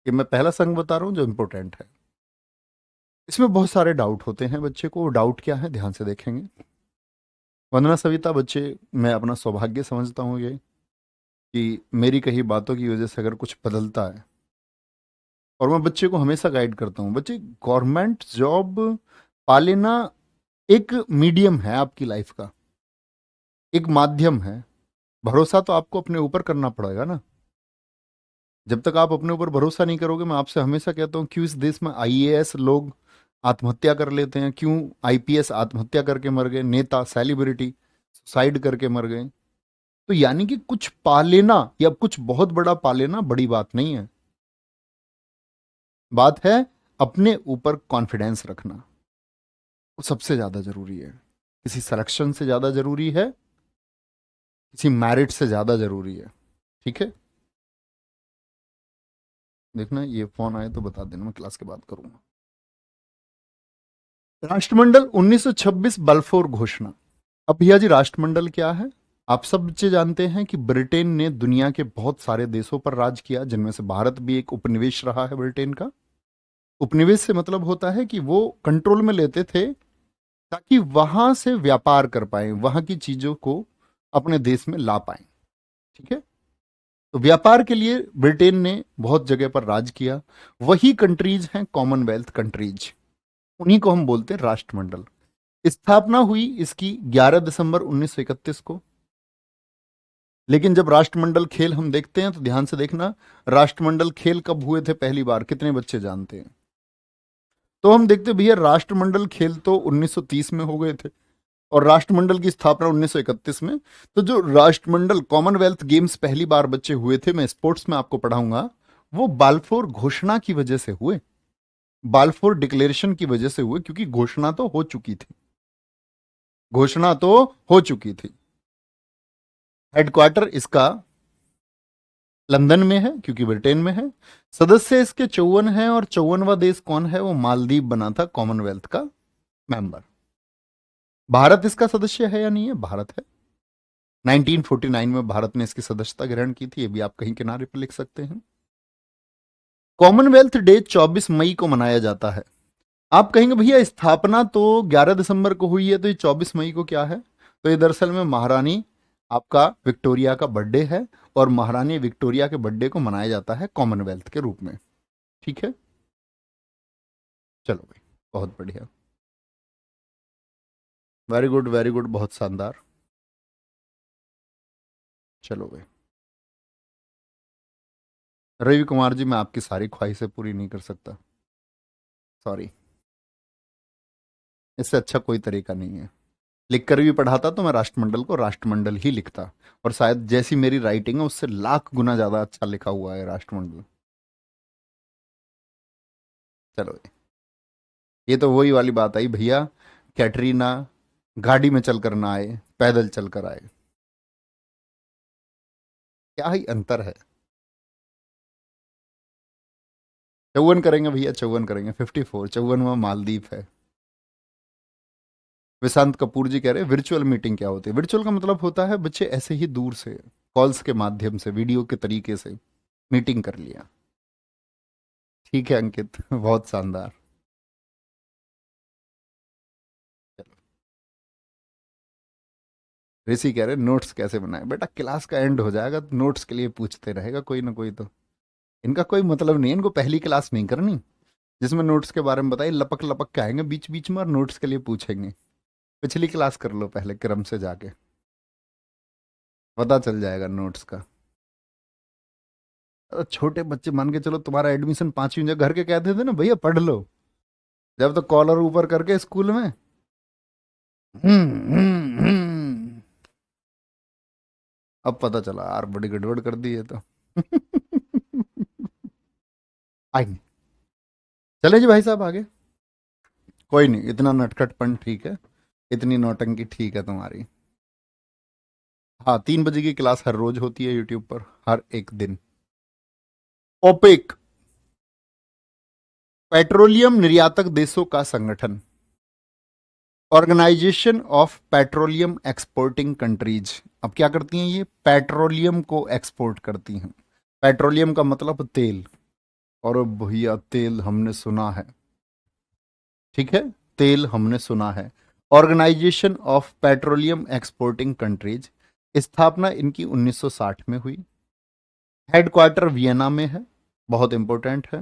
ये मैं पहला संघ बता रहा हूं जो इंपॉर्टेंट है। इसमें बहुत सारे डाउट होते हैं बच्चे को, डाउट क्या है ध्यान से देखेंगे। वंदना सविता बच्चे, मैं अपना सौभाग्य समझता हूँ ये, कि मेरी कही बातों की वजह से अगर कुछ बदलता है, और मैं बच्चे को हमेशा गाइड करता हूँ, बच्चे गवर्नमेंट जॉब पा लेना एक मीडियम है आपकी लाइफ का, एक माध्यम है। भरोसा तो आपको अपने ऊपर करना पड़ेगा ना। जब तक आप अपने ऊपर भरोसा नहीं करोगे, मैं आपसे हमेशा कहता हूँ, क्यों इस देश में आईएएस लोग आत्महत्या कर लेते हैं, क्यों आईपीएस आत्महत्या करके मर गए, नेता सेलिब्रिटी सुसाइड करके मर गए? तो यानी कि कुछ पा लेना या कुछ बहुत बड़ा पा लेना बड़ी बात नहीं है, बात है अपने ऊपर कॉन्फिडेंस रखना, वो सबसे ज्यादा जरूरी है। किसी सिलेक्शन से ज्यादा जरूरी है, किसी मैरिट से ज्यादा जरूरी है। ठीक है, देखना ये फोन आए तो बता देना, मैं क्लास के बाद करूंगा। राष्ट्रमंडल 1926 बल्फोर घोषणा। अब भैया जी राष्ट्रमंडल क्या है? आप सब बच्चे जानते हैं कि ब्रिटेन ने दुनिया के बहुत सारे देशों पर राज किया, जिनमें से भारत भी एक उपनिवेश रहा है ब्रिटेन का। उपनिवेश से मतलब होता है कि वो कंट्रोल में लेते थे ताकि वहां से व्यापार कर पाए, वहां की चीजों को अपने देश में ला पाए। ठीक है, तो व्यापार के लिए ब्रिटेन ने बहुत जगह पर राज किया। वही कंट्रीज हैं कॉमनवेल्थ कंट्रीज, उन्हीं को हम बोलते हैं राष्ट्रमंडल। स्थापना हुई इसकी 11 दिसंबर 1931 को। लेकिन जब राष्ट्रमंडल खेल हम देखते हैं तो ध्यान से देखना, राष्ट्रमंडल खेल कब हुए थे पहली बार, कितने बच्चे जानते हैं? तो हम देखते भैया, राष्ट्रमंडल खेल तो 1930 में हो गए थे और राष्ट्रमंडल की स्थापना 1931 में। तो जो राष्ट्रमंडल कॉमनवेल्थ गेम्स पहली बार बच्चे हुए थे, मैं स्पोर्ट्स में आपको पढ़ाऊंगा, वो बाल्फोर घोषणा की वजह से हुए, बाल्फोर डिक्लेरेशन की वजह से हुए, क्योंकि घोषणा तो हो चुकी थी, घोषणा तो हो चुकी थी। हेडक्वार्टर इसका लंदन में है क्योंकि ब्रिटेन में है। सदस्य इसके 54 हैं और 54वां देश कौन है? वो मालदीव बना था कॉमनवेल्थ का मेंबर। भारत इसका सदस्य है या नहीं है? भारत है। 1949 में भारत ने इसकी सदस्यता ग्रहण की थी, ये भी आप कहीं किनारे पर लिख सकते हैं। कॉमनवेल्थ डे 24 मई को मनाया जाता है। आप कहेंगे भैया स्थापना तो 11 दिसंबर को हुई है, तो ये 24 मई को क्या है? तो ये दरअसल में महारानी आपका विक्टोरिया का बर्थडे है और महारानी विक्टोरिया के बर्थडे को मनाया जाता है कॉमनवेल्थ के रूप में। ठीक है, चलो भाई, बहुत बढ़िया, वेरी गुड वेरी गुड, बहुत शानदार। चलो भाई, रवि कुमार जी, मैं आपकी सारी ख्वाहिशें पूरी नहीं कर सकता, सॉरी। इससे अच्छा कोई तरीका नहीं है। लिख कर भी पढ़ाता तो मैं राष्ट्रमंडल को राष्ट्रमंडल ही लिखता, और शायद जैसी मेरी राइटिंग है उससे लाख गुना ज्यादा अच्छा लिखा हुआ है राष्ट्रमंडल। चलो, ये तो वही वाली बात आई भैया, कैटरीना गाड़ी में चलकर ना आए, पैदल चलकर आए। क्या ही अंतर है। 54 करेंगे भैया, 54 करेंगे, 54, 54वां मालदीव है। विशांत कपूर जी कह रहे हैं वर्चुअल मीटिंग क्या होती है? वर्चुअल का मतलब होता है बच्चे ऐसे ही दूर से कॉल्स के माध्यम से, वीडियो के तरीके से मीटिंग कर लिया। ठीक है अंकित, बहुत शानदार। ऋषि कह रहे नोट्स कैसे बनाए? बेटा क्लास का एंड हो जाएगा तो नोट्स के लिए पूछते रहेगा कोई ना कोई, तो इनका कोई मतलब नहीं है, इनको पहली क्लास नहीं करनी जिसमें नोट्स के बारे में बताइए, लपक लपक के आएंगे बीच बीच में और नोट्स के लिए पूछेंगे। पिछली क्लास कर लो पहले क्रम से जाके, पता चल जाएगा नोट्स का। छोटे बच्चे मान के चलो, तुम्हारा एडमिशन 5वीं जगह, घर के कहते थे ना भैया पढ़ लो, जब तो कॉलर ऊपर करके स्कूल में हम्म। अब पता चला यार, बड़ी गड़बड़ कर दी है तो। आई नहीं। चले जी भाई साहब आगे। कोई नहीं, इतना नटखटपन ठीक है, इतनी नौटंकी ठीक है तुम्हारी। हाँ, 3 बजे की क्लास हर रोज होती है यूट्यूब पर, हर एक दिन। ओपेक, पेट्रोलियम निर्यातक देशों का संगठन, Organization of Petroleum Exporting Countries. अब क्या करती हैं ये? पेट्रोलियम को एक्सपोर्ट करती हैं। पेट्रोलियम का मतलब तेल, और भैया तेल हमने सुना है, ठीक है, तेल हमने सुना है। Organization of Petroleum Exporting Countries, स्थापना इनकी 1960 में हुई। हेडक्वार्टर वियना में है, बहुत इंपॉर्टेंट है।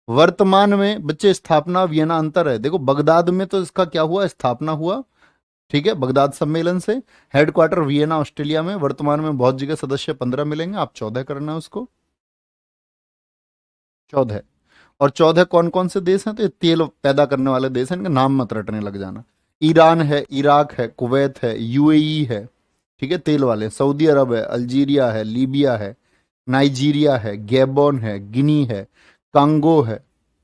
वर्तमान में बच्चे स्थापना वियना अंतर है, देखो बगदाद में तो इसका क्या हुआ, स्थापना हुआ, ठीक है, बगदाद सम्मेलन से। हेडक्वार्टर वियना ऑस्ट्रेलिया में। वर्तमान में बहुत जगह सदस्य 15 मिलेंगे, आप 14 करना है उसको, 14। और 14 कौन कौन से देश हैं? तो ये तेल पैदा करने वाले देश हैं, इनका नाम मत रटने लग जाना। ईरान है, इराक है, कुवैत है, यूएई है, ठीक है, तेल वाले। सऊदी अरब है, अल्जीरिया है, लीबिया है, नाइजीरिया है, गैबोन है, गिनी है, कांगो है,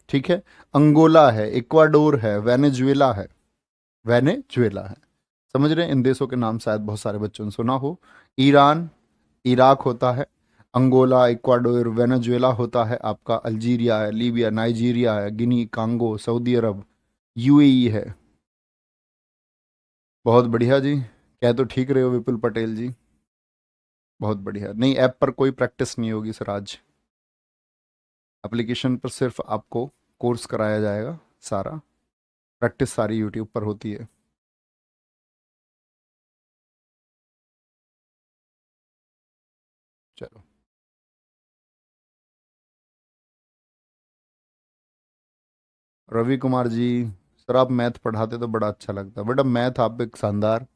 ठीक है, अंगोला है, इक्वाडोर है, वेनेजुएला है, वेनेजुएला है। समझ रहे हैं? इन देशों के नाम शायद बहुत सारे बच्चों ने सुना हो। ईरान, इराक होता है, अंगोला, इक्वाडोर, वेनेजुएला होता है आपका, अल्जीरिया है, लीबिया, नाइजीरिया है, गिनी, कांगो, सऊदी अरब, यूएई है। बहुत बढ़िया जी, कह तो ठीक रहे हो विपुल पटेल जी। बहुत बढ़िया। नहीं, ऐप पर कोई प्रैक्टिस नहीं होगी सर आज। एप्लीकेशन पर सिर्फ आपको कोर्स कराया जाएगा सारा। प्रैक्टिस सारी यूट्यूब पर होती है। चलो। रवि कुमार जी, सर आप मैथ पढ़ाते तो बड़ा अच्छा लगता। बेटा मैथ, आप एक शानदार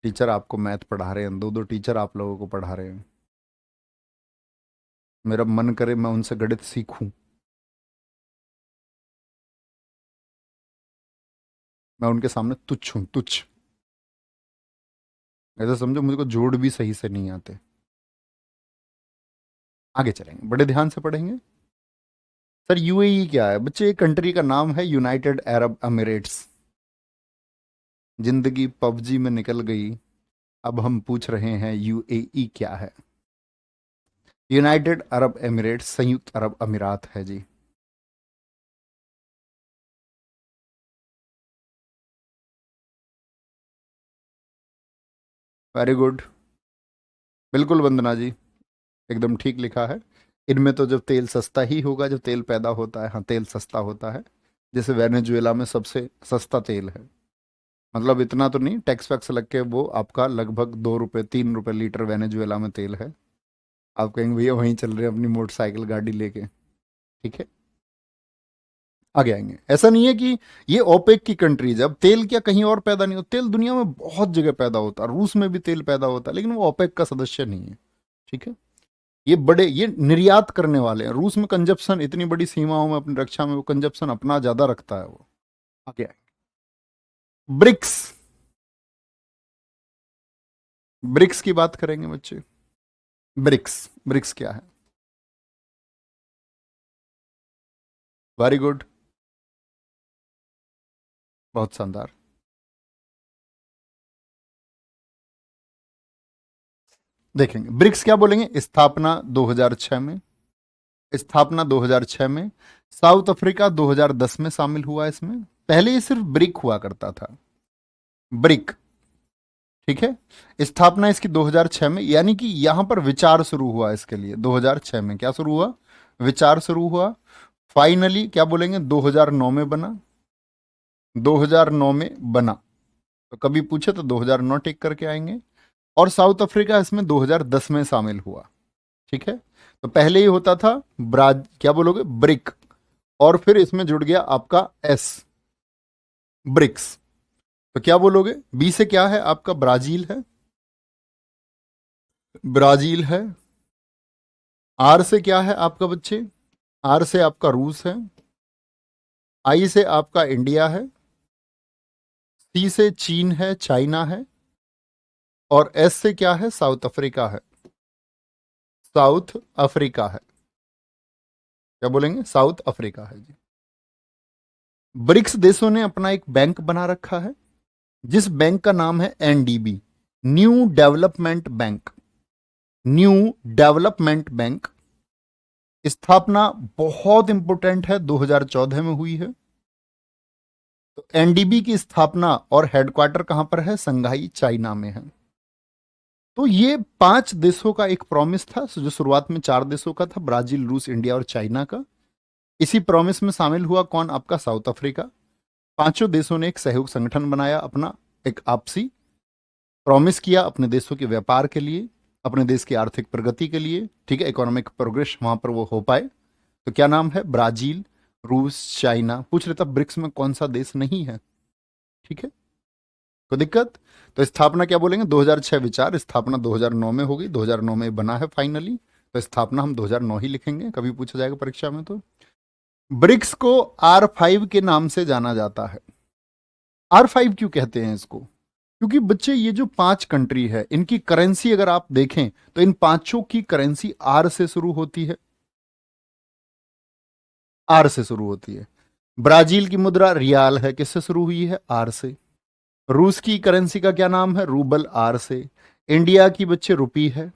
टीचर, आपको मैथ पढ़ा रहे हैं, दो दो टीचर आप लोगों को पढ़ा रहे हैं। मेरा मन करे मैं उनसे गणित सीखूं। मैं उनके सामने तुच्छ हूं, तुच्छ। ऐसा समझो मुझको जोड़ भी सही से नहीं आते। आगे चलेंगे, बड़े ध्यान से पढ़ेंगे। सर यूएई क्या है बच्चे? एक कंट्री का नाम है, यूनाइटेड अरब अमीरेट्स। जिंदगी पबजी में निकल गई। अब हम पूछ रहे हैं यूएई क्या है। यूनाइटेड अरब एमिरेट्स संयुक्त अरब अमीरात है जी। Very good. बिल्कुल वंदना जी, एकदम ठीक लिखा है। इनमें तो जब तेल सस्ता ही होगा, जब तेल पैदा होता है, हाँ तेल सस्ता होता है। जैसे वेनेजुएला में सबसे सस्ता तेल है। मतलब इतना तो नहीं, टैक्स वैक्स लग के वो आपका लगभग 2 रुपये 3 रुपये लीटर वेनेजुएला में तेल है। आप कहेंगे भैया वहीं चल रहे हैं अपनी मोटरसाइकिल गाड़ी लेके। ठीक है, आगे आएंगे। ऐसा नहीं है कि ये ओपेक की कंट्रीज है। अब तेल क्या कहीं और पैदा नहीं होता? तेल दुनिया में बहुत जगह पैदा होता है, रूस में भी तेल पैदा होता है, लेकिन वो ओपेक का सदस्य नहीं है। ठीक है, ये बड़े, ये निर्यात करने वाले हैं। रूस में कंजप्शन इतनी बड़ी सीमाओं में अपनी रक्षा में वो कंजप्शन अपना ज्यादा रखता है वो। आगे आए। ब्रिक्स। ब्रिक्स की बात करेंगे बच्चे। ब्रिक्स, ब्रिक्स क्या है? वेरी गुड, बहुत शानदार। देखेंगे ब्रिक्स क्या बोलेंगे। स्थापना 2006 में। स्थापना 2006 में। साउथ अफ्रीका 2010 में शामिल हुआ इसमें। पहले ये सिर्फ ब्रिक हुआ करता था, ब्रिक। ठीक है, स्थापना इसकी 2006 में, यानी कि यहां पर विचार शुरू हुआ इसके लिए 2006 में। क्या शुरू हुआ? विचार शुरू हुआ। फाइनली क्या बोलेंगे, 2009 में बना। 2009 में बना। तो कभी पूछे तो 2009 टिक करके आएंगे। और साउथ अफ्रीका इसमें 2010 में शामिल हुआ। ठीक है, तो पहले ही होता था ब्राज, क्या बोलोगे, ब्रिक। और फिर इसमें जुड़ गया आपका एस, ब्रिक्स। तो क्या बोलोगे? बी से क्या है आपका? ब्राजील है, ब्राजील है। आर से क्या है आपका बच्चे? आर से आपका रूस है। आई से आपका इंडिया है। सी से चीन है, चाइना है। और एस से क्या है? साउथ अफ्रीका है। साउथ अफ्रीका है। क्या बोलेंगे? साउथ अफ्रीका है जी। ब्रिक्स देशों ने अपना एक बैंक बना रखा है, जिस बैंक का नाम है NDB, new development bank. New development bank. स्थापना बहुत इंपोर्टेंट है, 2014 में हुई है। तो एनडीबी की स्थापना और हेडक्वार्टर कहां पर है? संघाई चाइना में है। तो ये 5 देशों का एक प्रॉमिस था, जो शुरुआत में 4 देशों का था, ब्राजील, रूस, इंडिया और चाइना का। इसी प्रॉमिस में शामिल हुआ कौन? आपका साउथ अफ्रीका। पांचों देशों ने एक सहयोग संगठन बनाया अपना, एक आपसी प्रॉमिस किया अपने देशों के व्यापार के लिए, अपने देश की आर्थिक प्रगति के लिए। ठीक है, इकोनॉमिक प्रोग्रेस वहां पर वो हो पाए। तो क्या नाम है? ब्राजील, रूस, चाइना। पूछ रहे था ब्रिक्स में कौन सा देश नहीं है। ठीक है, कोई दिक्कत? तो स्थापना क्या बोलेंगे? 2006 विचार, स्थापना 2009 में होगी, 2009 में बना है फाइनली। तो स्थापना हम 2009 ही लिखेंगे, कभी पूछा जाएगा परीक्षा में तो। ब्रिक्स को R5 के नाम से जाना जाता है। R5 क्यों कहते हैं इसको? क्योंकि बच्चे ये जो 5 कंट्री है, इनकी करेंसी अगर आप देखें तो इन पांचों की करेंसी आर से शुरू होती है। आर से शुरू होती है। ब्राजील की मुद्रा रियाल है, किससे शुरू हुई है? आर से। रूस की करेंसी का क्या नाम है? रूबल, आर से। इंडिया की बच्चे रुपी है।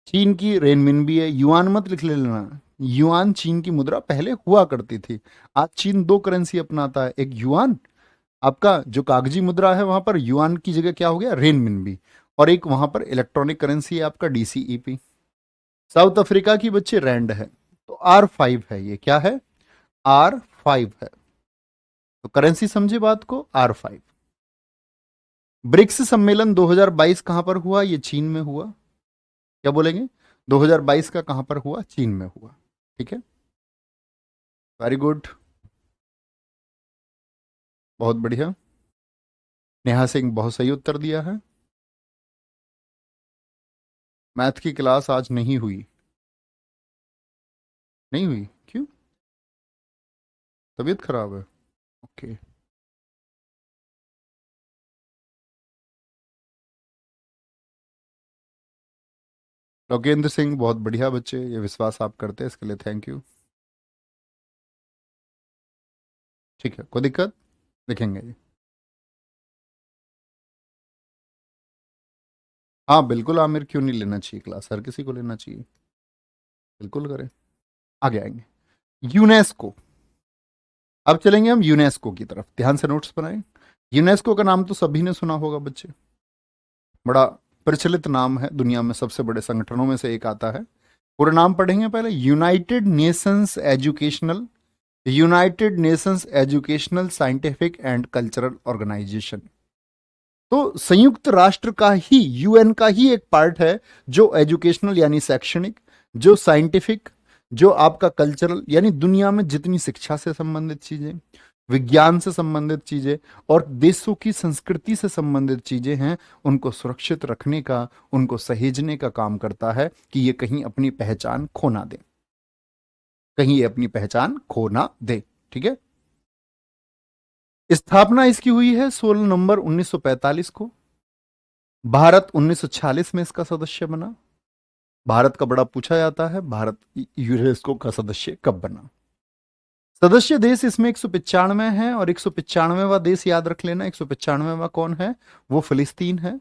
चीन की रेनमिनबी है। युआन मत लिख लेना, युआन चीन की मुद्रा पहले हुआ करती थी। आज चीन 2 करेंसी अपनाता है, एक युआन, आपका जो कागजी मुद्रा है वहां पर युआन की जगह क्या हो गया? रेनमिनबी। और एक वहां पर इलेक्ट्रॉनिक करेंसी है आपका DCEP। साउथ अफ्रीका की बच्चे रैंड है, तो R5 है, ये क्या है, R5 है। तो करेंसी समझे बात को, R5। ब्रिक्स सम्मेलन 2022 कहां पर हुआ, ये चीन में हुआ। क्या बोलेंगे, 2022 का कहां पर हुआ, चीन में हुआ। ठीक है, वेरी गुड, बहुत बढ़िया। नेहा सिंह बहुत सही उत्तर दिया है। मैथ की क्लास आज नहीं हुई, नहीं हुई क्यों, तबीयत खराब है, ओके। लोकेंद्र सिंह बहुत बढ़िया बच्चे, ये विश्वास आप करते हैं, इसके लिए थैंक यू। ठीक है, कोई दिक्कत, लिखेंगे जी। हाँ बिल्कुल, आमिर क्यों नहीं लेना चाहिए क्लास, हर किसी को लेना चाहिए, बिल्कुल करें। आगे आएंगे, यूनेस्को। अब चलेंगे हम यूनेस्को की तरफ, ध्यान से नोट्स बनाएं। यूनेस्को का नाम तो सभी ने सुना होगा बच्चे, बड़ा प्रचलित नाम है, दुनिया में सबसे बड़े संगठनों में से एक आता है। पूरा नाम पढ़ेंगे पहले, United Nations Educational Scientific and Cultural Organization. तो संयुक्त राष्ट्र का ही, UN का ही एक पार्ट है, जो एजुकेशनल यानी शैक्षणिक, जो साइंटिफिक, जो आपका कल्चरल यानी दुनिया में जितनी शिक्षा से संबंधित चीजें, विज्ञान से संबंधित चीजें और देशों की संस्कृति से संबंधित चीजें हैं, उनको सुरक्षित रखने का, उनको सहेजने का काम करता है कि ये कहीं अपनी पहचान खो ना दे, कहीं ये अपनी पहचान खो ना दे। ठीक है, स्थापना इसकी हुई है 16 नवंबर 1945 को। भारत 1946 में इसका सदस्य बना। भारत का बड़ा पूछा जाता है, भारत यूनेस्को का सदस्य कब बना। सदस्य देश इसमें 195 है, और 195वां देश याद रख लेना, 195वां कौन है, वो फिलिस्तीन है।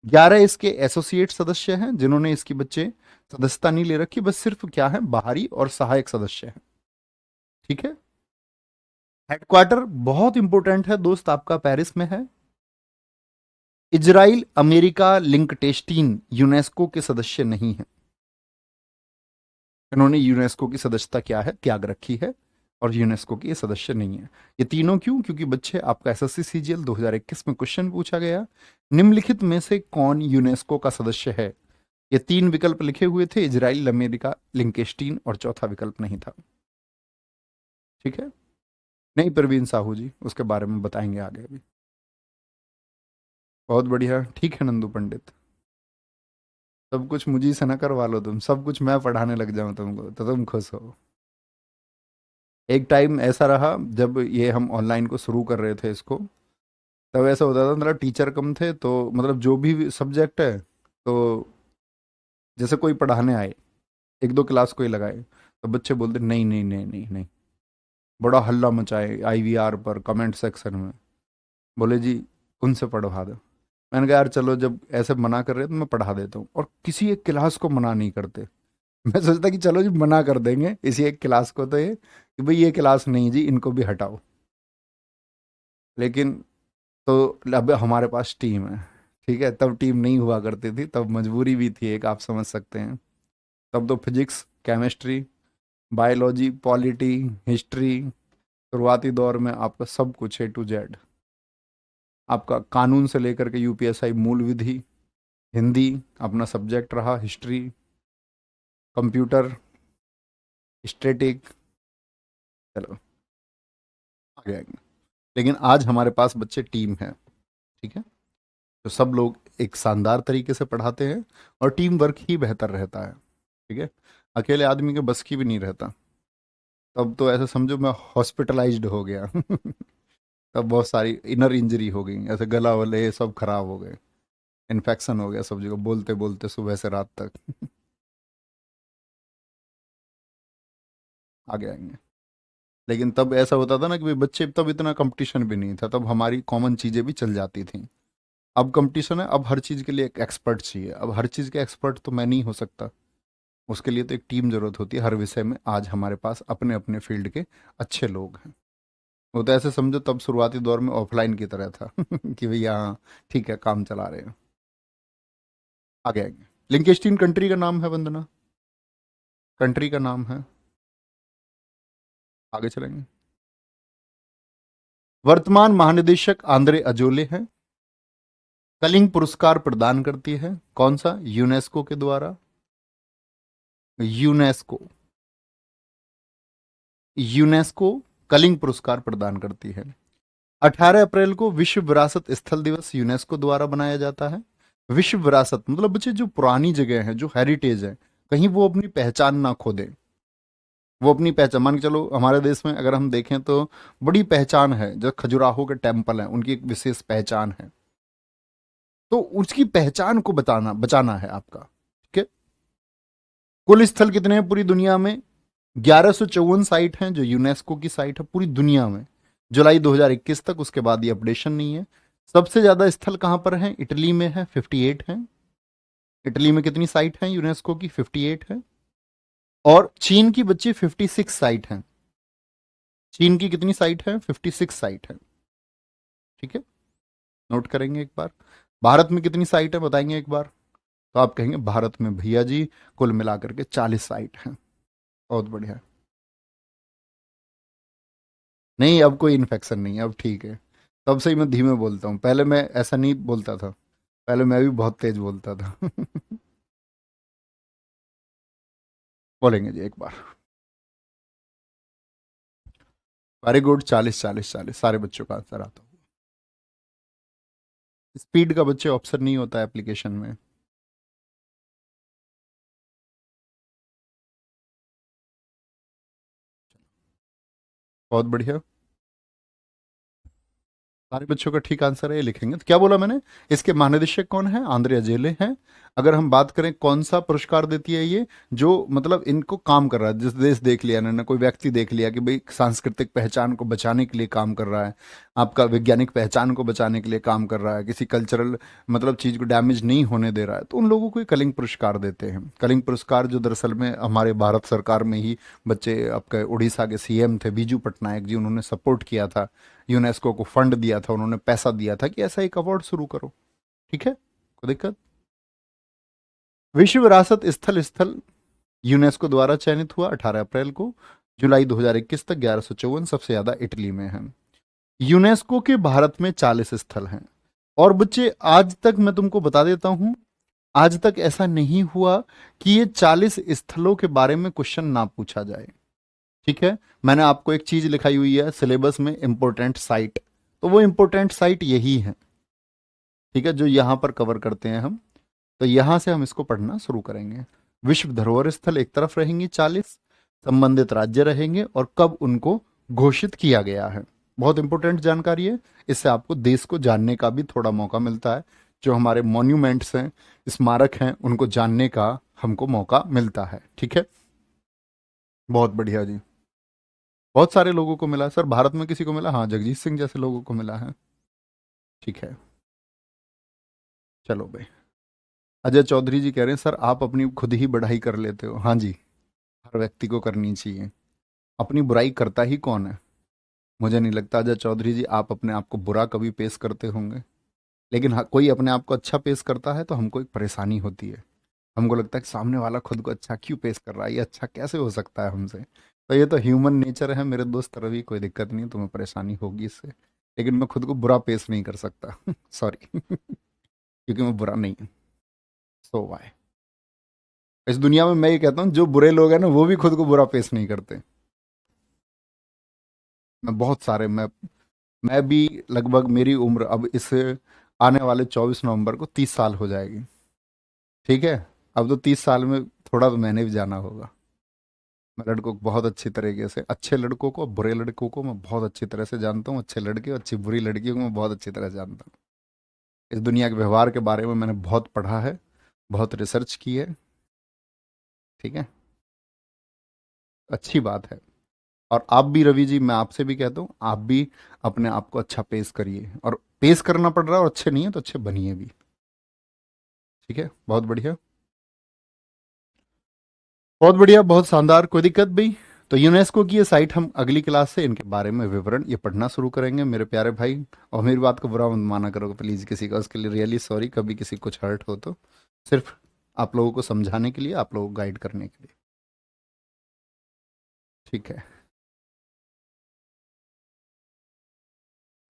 11 इसके एसोसिएट सदस्य हैं, जिन्होंने इसकी बच्चे सदस्यता नहीं ले रखी, बस सिर्फ क्या है, बाहरी और सहायक सदस्य हैं। ठीक है, हेडक्वार्टर बहुत इंपॉर्टेंट है दोस्त, आपका पेरिस में है। इजराइल, अमेरिका, लिंकटेस्टीन यूनेस्को के सदस्य नहीं है, इन्होंने यूनेस्को की सदस्यता क्या है, त्याग रखी है, और यूनेस्को के ये सदस्य नहीं है। ये तीनों क्यों, क्योंकि बच्चे आपका SSC CGL 2021 में क्वेश्चन पूछा गया, निम्नलिखित में से कौन यूनेस्को का सदस्य है। ये 3 विकल्प लिखे हुए थे, इजराइल, अमेरिका, लिंकेस्टीन, और चौथा विकल्प नहीं था। ठीक है, नहीं प्रवीण साहू जी, उसके बारे में बताएंगे आगे अभी। बहुत बढ़िया, ठीक है नंदू पंडित, सब कुछ मुझी से ना करवा लो तुम, सब कुछ मैं पढ़ाने लग जाऊं तुमको तो तुम खुश हो। एक टाइम ऐसा रहा जब ये हम ऑनलाइन को शुरू कर रहे थे इसको, तब ऐसा होता था, मतलब टीचर कम थे, तो मतलब जो भी सब्जेक्ट है, तो जैसे कोई पढ़ाने आए, एक दो क्लास कोई लगाए, तो बच्चे बोलते नहीं नहीं नहीं नहीं नहीं, बड़ा हल्ला मचाए IVR पर, कमेंट सेक्शन में, बोले जी उनसे पढ़वा दो। मैंने कहा यार चलो, जब ऐसे मना कर रहे हैं तो मैं पढ़ा देता हूँ, और किसी एक क्लास को मना नहीं करते। मैं सोचता कि चलो जी मना कर देंगे इसी एक क्लास को, तो ये कि भाई ये क्लास नहीं जी, इनको भी हटाओ। लेकिन तो अब हमारे पास टीम है। ठीक है, तब टीम नहीं हुआ करती थी, तब मजबूरी भी थी एक, आप समझ सकते हैं। तब तो physics, chemistry, biology, polity, history, शुरुआती दौर में आपका सब कुछ A to Z, आपका कानून से लेकर के UPSI मूल विधि, हिंदी अपना सब्जेक्ट रहा, हिस्ट्री, कंप्यूटर, स्टैटिक, चलो आगे आएंगे। लेकिन आज हमारे पास बच्चे टीम है। ठीक है, तो सब लोग एक शानदार तरीके से पढ़ाते हैं, और टीम वर्क ही बेहतर रहता है। ठीक है, अकेले आदमी के बस की भी नहीं रहता, तब तो ऐसे समझो मैं हॉस्पिटलाइज्ड हो गया तब बहुत सारी इनर इंजरी हो गई, ऐसे गला वाले ये सब खराब हो गए, इन्फेक्शन हो गया सब जगह, बोलते बोलते सुबह से रात तक आगे आएंगे। लेकिन तब ऐसा होता था ना कि भाई बच्चे, तब इतना कंपटीशन भी नहीं था, तब हमारी कॉमन चीज़ें भी चल जाती थी। अब कंपटीशन है, अब हर चीज़ के लिए एक एक्सपर्ट चाहिए, अब हर चीज़ के एक्सपर्ट तो मैं नहीं हो सकता, उसके लिए तो एक टीम जरूरत होती है हर विषय में। आज हमारे पास अपने अपने फील्ड के अच्छे लोग हैं। वो तो ऐसे समझो, तब शुरुआती दौर में ऑफलाइन की तरह था कि भैया हाँ ठीक है, काम चला रहे हैं। आगे आएंगे। लिंकेस्टीन कंट्री का नाम है वंदना, कंट्री का नाम है। आगे चलेंगे। वर्तमान महानिदेशक आंद्रे अजोले हैं। कलिंग पुरस्कार प्रदान करती है कौन सा? यूनेस्को के द्वारा। यूनेस्को, यूनेस्को कलिंग पुरस्कार प्रदान करती है। 18 अप्रैल को विश्व विरासत स्थल दिवस यूनेस्को द्वारा बनाया जाता है। विश्व विरासत मतलब बच्चे जो पुरानी जगह है, जो हेरिटेज है, कहीं वो अपनी पहचान ना खो दे। वो अपनी पहचान, मान के चलो हमारे देश में अगर हम देखें तो बड़ी पहचान है, जो खजुराहो के टेम्पल हैं उनकी एक विशेष पहचान है, तो उसकी पहचान को बताना बचाना है आपका। ठीक है। कुल स्थल कितने हैं पूरी दुनिया में? 1154 साइट हैं जो यूनेस्को की साइट है पूरी दुनिया में, जुलाई 2021 तक। उसके बाद ये अपडेशन नहीं है। सबसे ज्यादा स्थल कहां पर हैं? इटली में है, 58 हैं। इटली में कितनी साइट हैं यूनेस्को की? 58 है। और चीन की बच्ची 56 साइट हैं। चीन की कितनी साइट है? 56 साइट है। ठीक है, नोट करेंगे एक बार। भारत में कितनी साइट है बताएंगे एक बार, तो आप कहेंगे भारत में भैया जी कुल मिलाकर के 40 साइट हैं। बहुत बढ़िया। नहीं, अब कोई इन्फेक्शन नहीं है, अब ठीक है। तब से ही मैं धीमे बोलता हूँ, पहले मैं ऐसा नहीं बोलता था, पहले मैं भी बहुत तेज बोलता था। बोलेंगे जी एक बार। वेरी गुड, 40 40 40 सारे बच्चों का आंसर आता है। स्पीड का बच्चे ऑप्शन नहीं होता है एप्लीकेशन में। बहुत बढ़िया, सारे बच्चों का ठीक आंसर है, ये लिखेंगे। तो क्या बोला मैंने? इसके महानिदेशक कौन है? आंद्रे अजेले हैं। अगर हम बात करें कौन सा पुरस्कार देती है ये, जो मतलब इनको काम कर रहा है, जिस देश देख लिया इन्होंने, कोई व्यक्ति देख लिया कि भाई सांस्कृतिक पहचान को बचाने के लिए काम कर रहा है, आपका वैज्ञानिक पहचान को बचाने के लिए काम कर रहा है, किसी कल्चरल मतलब चीज को डैमेज नहीं होने दे रहा है, तो उन लोगों को ये कलिंग पुरस्कार देते हैं। कलिंग पुरस्कार जो दरअसल में हमारे भारत सरकार में ही बच्चे, आपके उड़ीसा के सीएम थे बीजू पटनायक जी, उन्होंने सपोर्ट किया था, यूनेस्को को फंड दिया था, उन्होंने पैसा दिया था कि ऐसा एक अवार्ड शुरू करो। ठीक है, कोई दिक्कत? विश्व विरासत स्थल यूनेस्को द्वारा चयनित हुआ 18 अप्रैल को, जुलाई 2021 तक 1154, सबसे ज्यादा इटली में है। यूनेस्को के भारत में 40 स्थल हैं। और बच्चे आज तक मैं तुमको बता देता हूं, आज तक ऐसा नहीं हुआ कि ये 40 स्थलों के बारे में क्वेश्चन ना पूछा जाए। ठीक है, मैंने आपको एक चीज लिखाई हुई है सिलेबस में, इंपोर्टेंट साइट, तो वो इंपोर्टेंट साइट यही है। ठीक है, जो यहां पर कवर करते हैं हम, तो यहां से हम इसको पढ़ना शुरू करेंगे। विश्व धरोहर स्थल एक तरफ रहेंगी 40, संबंधित राज्य रहेंगे और कब उनको घोषित किया गया है। बहुत इंपॉर्टेंट जानकारी है, इससे आपको देश को जानने का भी थोड़ा मौका मिलता है। जो हमारे मॉन्यूमेंट्स हैं, स्मारक हैं, उनको जानने का हमको मौका मिलता है। ठीक है, बहुत बढ़िया जी। बहुत सारे लोगों को मिला सर, भारत में किसी को मिला? हाँ, जगजीत सिंह जैसे लोगों को मिला है। ठीक है, चलो भाई। अजय चौधरी जी कह रहे हैं सर आप अपनी खुद ही बढ़ाई कर लेते हो। हाँ जी, हर व्यक्ति को करनी चाहिए। अपनी बुराई करता ही कौन है? मुझे नहीं लगता अजय चौधरी जी आप अपने आप को बुरा कभी पेश करते होंगे। लेकिन हाँ, कोई अपने आप को अच्छा पेश करता है तो हमको एक परेशानी होती है। हमको लगता है कि सामने वाला खुद को अच्छा क्यों पेश कर रहा है, ये अच्छा कैसे हो सकता है हमसे। तो ये तो ह्यूमन नेचर है मेरे दोस्त रवि, कोई दिक्कत नहीं, तुम्हें परेशानी होगी इससे। लेकिन मैं खुद को बुरा पेश नहीं कर सकता। सॉरी। क्योंकि मैं बुरा नहीं हूँ। सो वाई, इस दुनिया में मैं ये कहता हूँ जो बुरे लोग हैं ना वो भी खुद को बुरा पेश नहीं करते। मैं बहुत सारे, मैं भी लगभग, मेरी उम्र अब इस आने वाले 24 नवंबर को 30 साल हो जाएगी। ठीक है, अब तो 30 साल में थोड़ा तो मैंने भी जाना होगा। मैं लड़कों को बहुत अच्छी तरीके से, अच्छे लड़कों को बुरे लड़कों को मैं बहुत अच्छी तरह से जानता हूँ, अच्छे लड़के और अच्छी बुरी लड़कियों को मैं बहुत अच्छी तरह से जानता हूँ। इस दुनिया के व्यवहार के बारे में मैंने बहुत पढ़ा है, बहुत रिसर्च की है। ठीक है, अच्छी बात है। और आप भी रवि जी, मैं आपसे भी कहता हूँ, आप भी अपने आप को अच्छा पेश करिए, और पेश करना पड़ रहा है और अच्छे नहीं है तो अच्छे बनिए भी। ठीक है, बहुत बढ़िया, बहुत बढ़िया, बहुत शानदार, कोई दिक्कत भाई। तो यूनेस्को की ये साइट हम अगली क्लास से इनके बारे में विवरण ये पढ़ना शुरू करेंगे मेरे प्यारे भाई। और मेरी बात को बुरा मत माना करो प्लीज़ किसी का, उसके लिए रियली सॉरी, कभी किसी को कुछ हर्ट हो तो। सिर्फ आप लोगों को समझाने के लिए, आप लोगों को गाइड करने के लिए। ठीक है,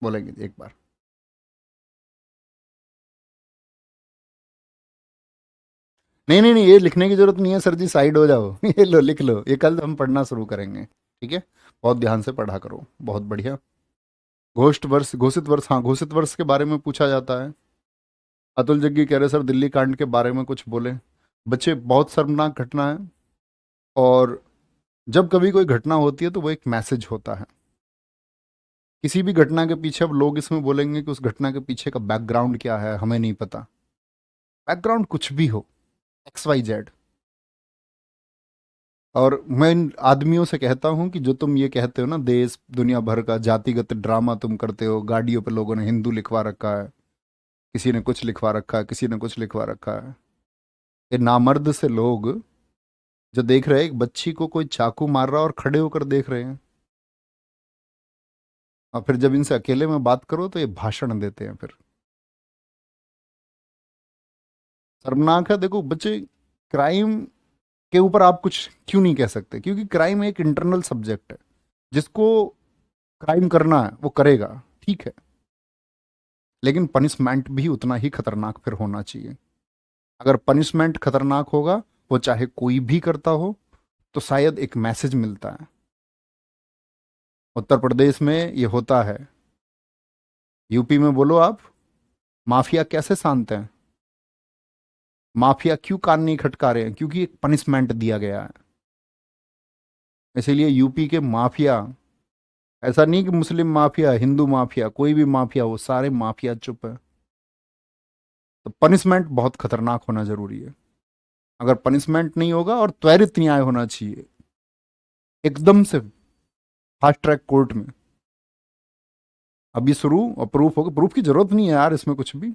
बोलेंगे एक बार। नहीं नहीं नहीं, ये लिखने की जरूरत नहीं है सर जी, साइड हो जाओ। ये लो लिख लो, ये कल हम पढ़ना शुरू करेंगे। ठीक है, बहुत ध्यान से पढ़ा करो, बहुत बढ़िया। घोष्ट वर्ष, घोषित वर्ष, हाँ घोषित वर्ष के बारे में पूछा जाता है। अतुल जग्गी कह रहे सर दिल्ली कांड के बारे में कुछ बोले। बच्चे, बहुत शर्मनाक घटना है, और जब कभी कोई घटना होती है तो वो एक मैसेज होता है। किसी भी घटना के पीछे अब लोग इसमें बोलेंगे कि उस घटना के पीछे का बैकग्राउंड क्या है, हमें नहीं पता। बैकग्राउंड कुछ भी हो, एक्स वाई जेड। और मैं इन आदमियों से कहता हूं कि जो तुम ये कहते हो ना, देश दुनिया भर का जातिगत ड्रामा तुम करते हो, गाड़ियों पे लोगों ने हिंदू लिखवा रखा है, किसी ने कुछ लिखवा रखा है, किसी ने कुछ लिखवा रखा है। ये नामर्द से लोग जो देख रहे हैं एक बच्ची को कोई चाकू मार रहा है और खड़े होकर देख रहे हैं, और फिर जब इनसे अकेले में बात करो तो ये भाषण देते हैं। फिर शर्मनाक है। देखो बच्चे, क्राइम के ऊपर आप कुछ क्यों नहीं कह सकते? क्योंकि क्राइम एक इंटरनल सब्जेक्ट है। जिसको क्राइम करना है वो करेगा, ठीक है, लेकिन पनिशमेंट भी उतना ही खतरनाक फिर होना चाहिए। अगर पनिशमेंट खतरनाक होगा, वो चाहे कोई भी करता हो, तो शायद एक मैसेज मिलता है। उत्तर प्रदेश में ये होता है, यूपी में बोलो आप, माफिया कैसे शांत हैं? माफिया क्यों कान नहीं खटका रहे हैं? क्योंकि एक पनिशमेंट दिया गया है। इसीलिए यूपी के माफिया, ऐसा नहीं कि मुस्लिम माफिया, हिंदू माफिया, कोई भी माफिया, वो सारे माफिया चुप है। तो पनिशमेंट बहुत खतरनाक होना जरूरी है। अगर पनिशमेंट नहीं होगा, और त्वरित न्याय होना चाहिए, एकदम से फास्ट ट्रैक कोर्ट में। अभी शुरू, और प्रूफ होगा, प्रूफ की जरूरत नहीं है यार इसमें कुछ भी।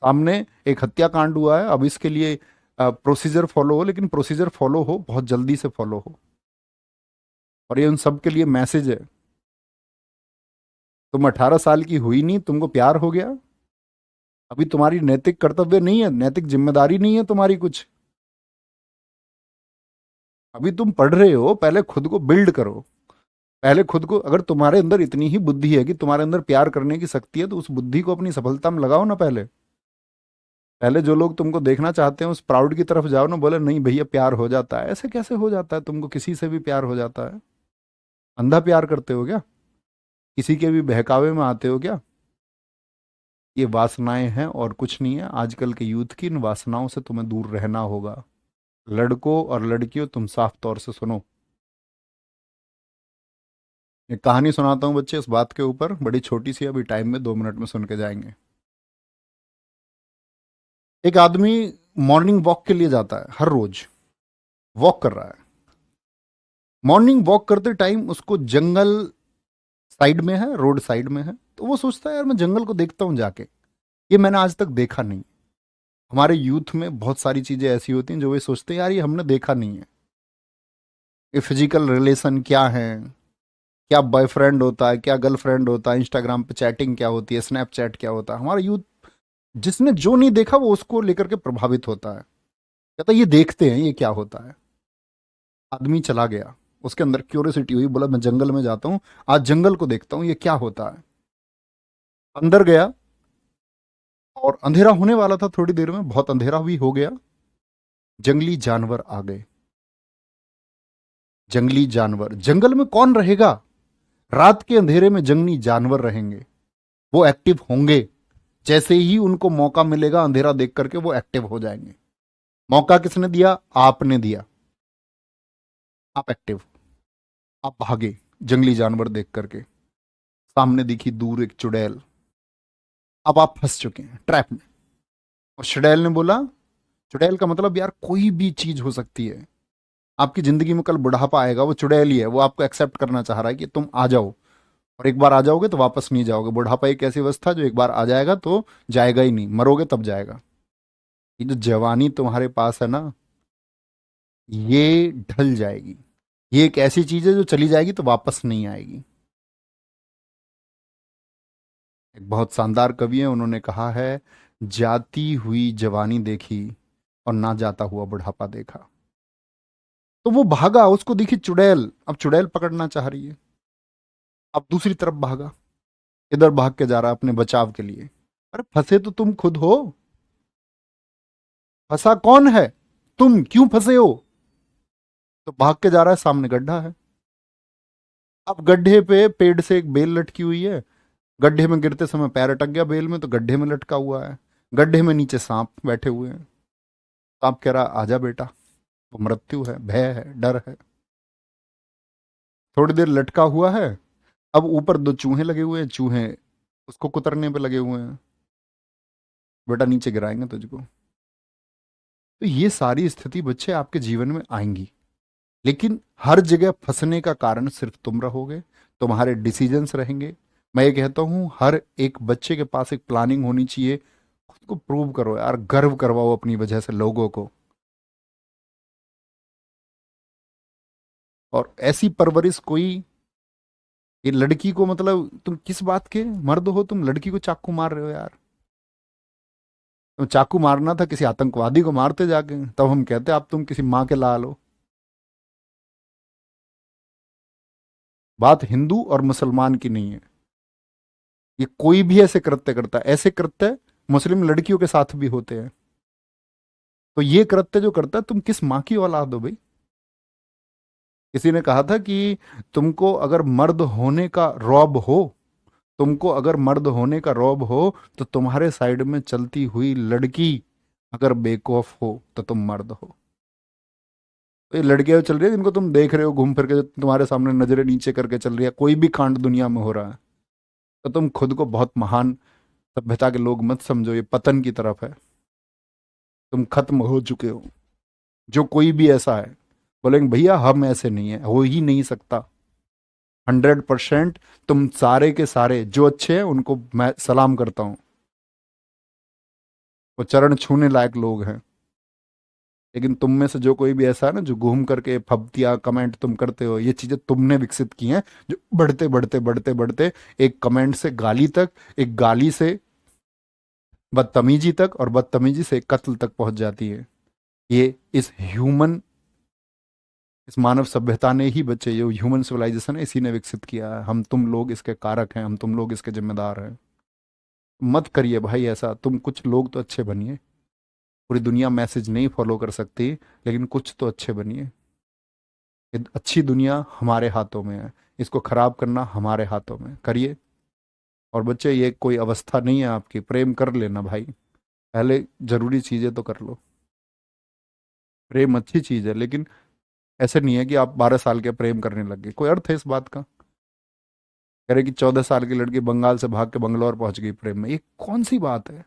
सामने एक हत्याकांड हुआ है, अब इसके लिए प्रोसीजर फॉलो हो, लेकिन प्रोसीजर फॉलो हो, बहुत जल्दी से फॉलो हो। और ये उन सब के लिए मैसेज है। तुम 18 साल की हुई नहीं, तुमको प्यार हो गया, अभी तुम्हारी नैतिक कर्तव्य नहीं है, नैतिक जिम्मेदारी नहीं है तुम्हारी कुछ। अभी तुम पढ़ रहे हो, पहले खुद को बिल्ड करो। पहले खुद को, अगर तुम्हारे अंदर इतनी ही बुद्धि है कि तुम्हारे अंदर प्यार करने की शक्ति है, तो उस बुद्धि को अपनी सफलता में लगाओ ना। पहले पहले जो लोग तुमको देखना चाहते हैं उस प्राउड की तरफ जाओ ना। बोले नहीं भैया प्यार हो जाता है, ऐसे कैसे हो जाता है? तुमको किसी से भी प्यार हो जाता है? अंधा प्यार करते हो क्या? किसी के भी बहकावे में आते हो क्या? ये वासनाएं हैं और कुछ नहीं है। आजकल के यूथ की इन वासनाओं से तुम्हें दूर रहना होगा। लड़कों और लड़कियों, तुम साफ तौर से सुनो। एक कहानी सुनाता हूँ बच्चे इस बात के ऊपर, बड़ी छोटी सी, अभी टाइम में 2 मिनट में सुन के जाएंगे। एक आदमी मॉर्निंग वॉक के लिए जाता है, हर रोज वॉक कर रहा है। मॉर्निंग वॉक करते टाइम उसको जंगल साइड में है, रोड साइड में है, तो वो सोचता है यार मैं जंगल को देखता हूं जाके, ये मैंने आज तक देखा नहीं। हमारे यूथ में बहुत सारी चीजें ऐसी होती हैं जो वे सोचते हैं यार ये हमने देखा नहीं है। ये फिजिकल रिलेशन क्या है, क्या बॉयफ्रेंड होता है, क्या गर्लफ्रेंड होता है, इंस्टाग्राम पे चैटिंग क्या होती है, स्नैपचैट क्या होता है। हमारा यूथ, जिसने जो नहीं देखा वो उसको लेकर के प्रभावित होता है, कहता है ये देखते हैं ये क्या होता है। आदमी चला गया, उसके अंदर क्यूरियोसिटी हुई, बोला मैं जंगल में जाता हूँ, आज जंगल को देखता हूँ ये क्या होता है। अंदर गया, और अंधेरा होने वाला था, थोड़ी देर में बहुत अंधेरा भी हो गया। जंगली जानवर आ गए। जंगली जानवर, जंगल में कौन रहेगा? रात के अंधेरे में जंगली जानवर रहेंगे, वो एक्टिव होंगे। जैसे ही उनको मौका मिलेगा अंधेरा देख करके वो एक्टिव हो जाएंगे। मौका किसने दिया? आपने दिया। आप एक्टिव, आप भागे जंगली जानवर देख करके। सामने दिखी दूर एक चुड़ैल। अब आप फंस चुके हैं ट्रैप में। और चुड़ैल ने बोला, चुड़ैल का मतलब यार कोई भी चीज हो सकती है। आपकी जिंदगी में कल बुढ़ापा आएगा, वो चुड़ैल ही है, वो आपको एक्सेप्ट करना चाह रहा है कि तुम आ जाओ। और एक बार आ जाओगे तो वापस नहीं जाओगे। बुढ़ापा एक ऐसी अवस्था जो एक बार आ जाएगा तो जाएगा ही नहीं, मरोगे तब जाएगा। ये जो जवानी तुम्हारे पास है ना, ये ढल जाएगी। ये एक ऐसी चीज है जो चली जाएगी तो वापस नहीं आएगी। एक बहुत शानदार कवि है, उन्होंने कहा है, जाती हुई जवानी देखी और ना जाता हुआ बुढ़ापा देखा। तो वो भागा, उसको दिखी चुड़ैल, अब चुड़ैल पकड़ना चाह रही है। अब दूसरी तरफ भागा, इधर भाग के जा रहा है अपने बचाव के लिए। अरे फंसे तो तुम खुद हो, फंसा कौन है? तुम क्यों फंसे हो? तो भाग के जा रहा है, सामने गड्ढा है। अब गड्ढे पे पेड़ से एक बेल लटकी हुई है, गड्ढे में गिरते समय पैर अटक गया बेल में, तो गड्ढे में लटका हुआ है। गड्ढे में नीचे सांप बैठे हुए हैं। सांप कह रहा आजा बेटा, वो मृत्यु है, भय है, डर है। थोड़ी देर लटका हुआ है। अब ऊपर दो चूहे लगे हुए हैं, चूहे उसको कुतरने पे लगे हुए हैं, बेटा नीचे गिराएंगे तुझको। तो ये सारी स्थिति बच्चे आपके जीवन में आएंगी, लेकिन हर जगह फंसने का कारण सिर्फ तुम रहोगे, तुम्हारे डिसीजंस रहेंगे। मैं ये कहता हूं हर एक बच्चे के पास एक प्लानिंग होनी चाहिए। खुद को प्रूव करो यार, गर्व करवाओ अपनी वजह से लोगों को। और ऐसी परवरिश कोई, ये लड़की को मतलब तुम किस बात के मर्द हो, तुम लड़की को चाकू मार रहे हो यार। तो चाकू मारना था किसी आतंकवादी को मारते जाके, तब हम कहते आप तुम किसी माँ के लाल हो। बात हिंदू और मुसलमान की नहीं है, ये कोई भी ऐसे कृत्य करता है। ऐसे कृत्य मुस्लिम लड़कियों के साथ भी होते हैं। तो ये कृत्य जो करता है, तुम किस माँ की औलाद हो भाई? किसी ने कहा था कि तुमको अगर मर्द होने का रौब हो, तुमको अगर मर्द होने का रौब हो, तो तुम्हारे साइड में चलती हुई लड़की अगर बेवकूफ हो तो तुम मर्द हो। तो ये लड़कियां चल रही है जिनको तुम देख रहे हो घूम फिर के, जो तुम्हारे सामने नजरें नीचे करके चल रही है, कोई भी कांड दुनिया में हो रहा है, तो तुम खुद को बहुत महान सभ्यता के लोग मत समझो, ये पतन की तरफ है। तुम खत्म हो चुके हो। जो कोई भी ऐसा है, बोलेंगे भैया हम ऐसे नहीं है, हो ही नहीं सकता। 100% तुम सारे के सारे जो अच्छे हैं उनको मैं सलाम करता हूं, वो चरण छूने लायक लोग हैं। लेकिन तुम में से जो कोई भी ऐसा है ना, जो घूम करके फब्तियां कमेंट तुम करते हो, ये चीजें तुमने विकसित की हैं, जो बढ़ते बढ़ते बढ़ते बढ़ते एक कमेंट से गाली तक, एक गाली से बदतमीजी तक, और बदतमीजी से कत्ल तक पहुंच जाती है। ये इस मानव सभ्यता ने ही, बच्चे, ये ह्यूमन सिविलाइजेशन है, इसी ने विकसित किया है। हम तुम लोग इसके कारक हैं, हम तुम लोग इसके जिम्मेदार हैं। मत करिए भाई ऐसा, तुम कुछ लोग तो अच्छे बनिए। पूरी दुनिया मैसेज नहीं फॉलो कर सकती, लेकिन कुछ तो अच्छे बनिए। ये अच्छी दुनिया हमारे हाथों में है, इसको खराब करना हमारे हाथों में, करिए। और बच्चे, ये कोई अवस्था नहीं है आपकी, प्रेम कर लेना भाई, पहले जरूरी चीजें तो कर लो। प्रेम अच्छी चीज है, लेकिन ऐसे नहीं है कि आप 12 साल के प्रेम करने लग गए। कोई अर्थ है इस बात का? कह रहे कि 14 साल की लड़की बंगाल से भाग के बंगलौर पहुंच गई प्रेम में, ये कौन सी बात है?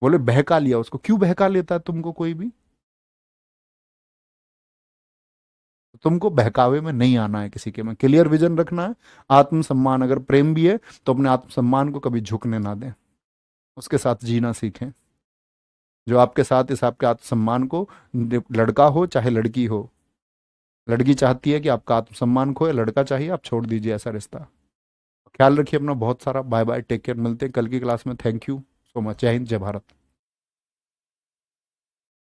बोले बहका लिया उसको। क्यों बहका लेता है तुमको कोई भी? तुमको बहकावे में नहीं आना है किसी के में, क्लियर विजन रखना है। आत्मसम्मान, अगर प्रेम भी है तो अपने आत्मसम्मान को कभी झुकने ना दें, उसके साथ जीना सीखें। जो आपके साथ इस आपके आत्मसम्मान को, लड़का हो चाहे लड़की हो, लड़की चाहती है कि आपका आत्मसम्मान खोए, लड़का चाहिए आप छोड़ दीजिए ऐसा रिश्ता। ख्याल रखिए अपना बहुत सारा। बाय बाय, टेक केयर, मिलते हैं कल की क्लास में। Thank you so much. जय हिंद, जय भारत।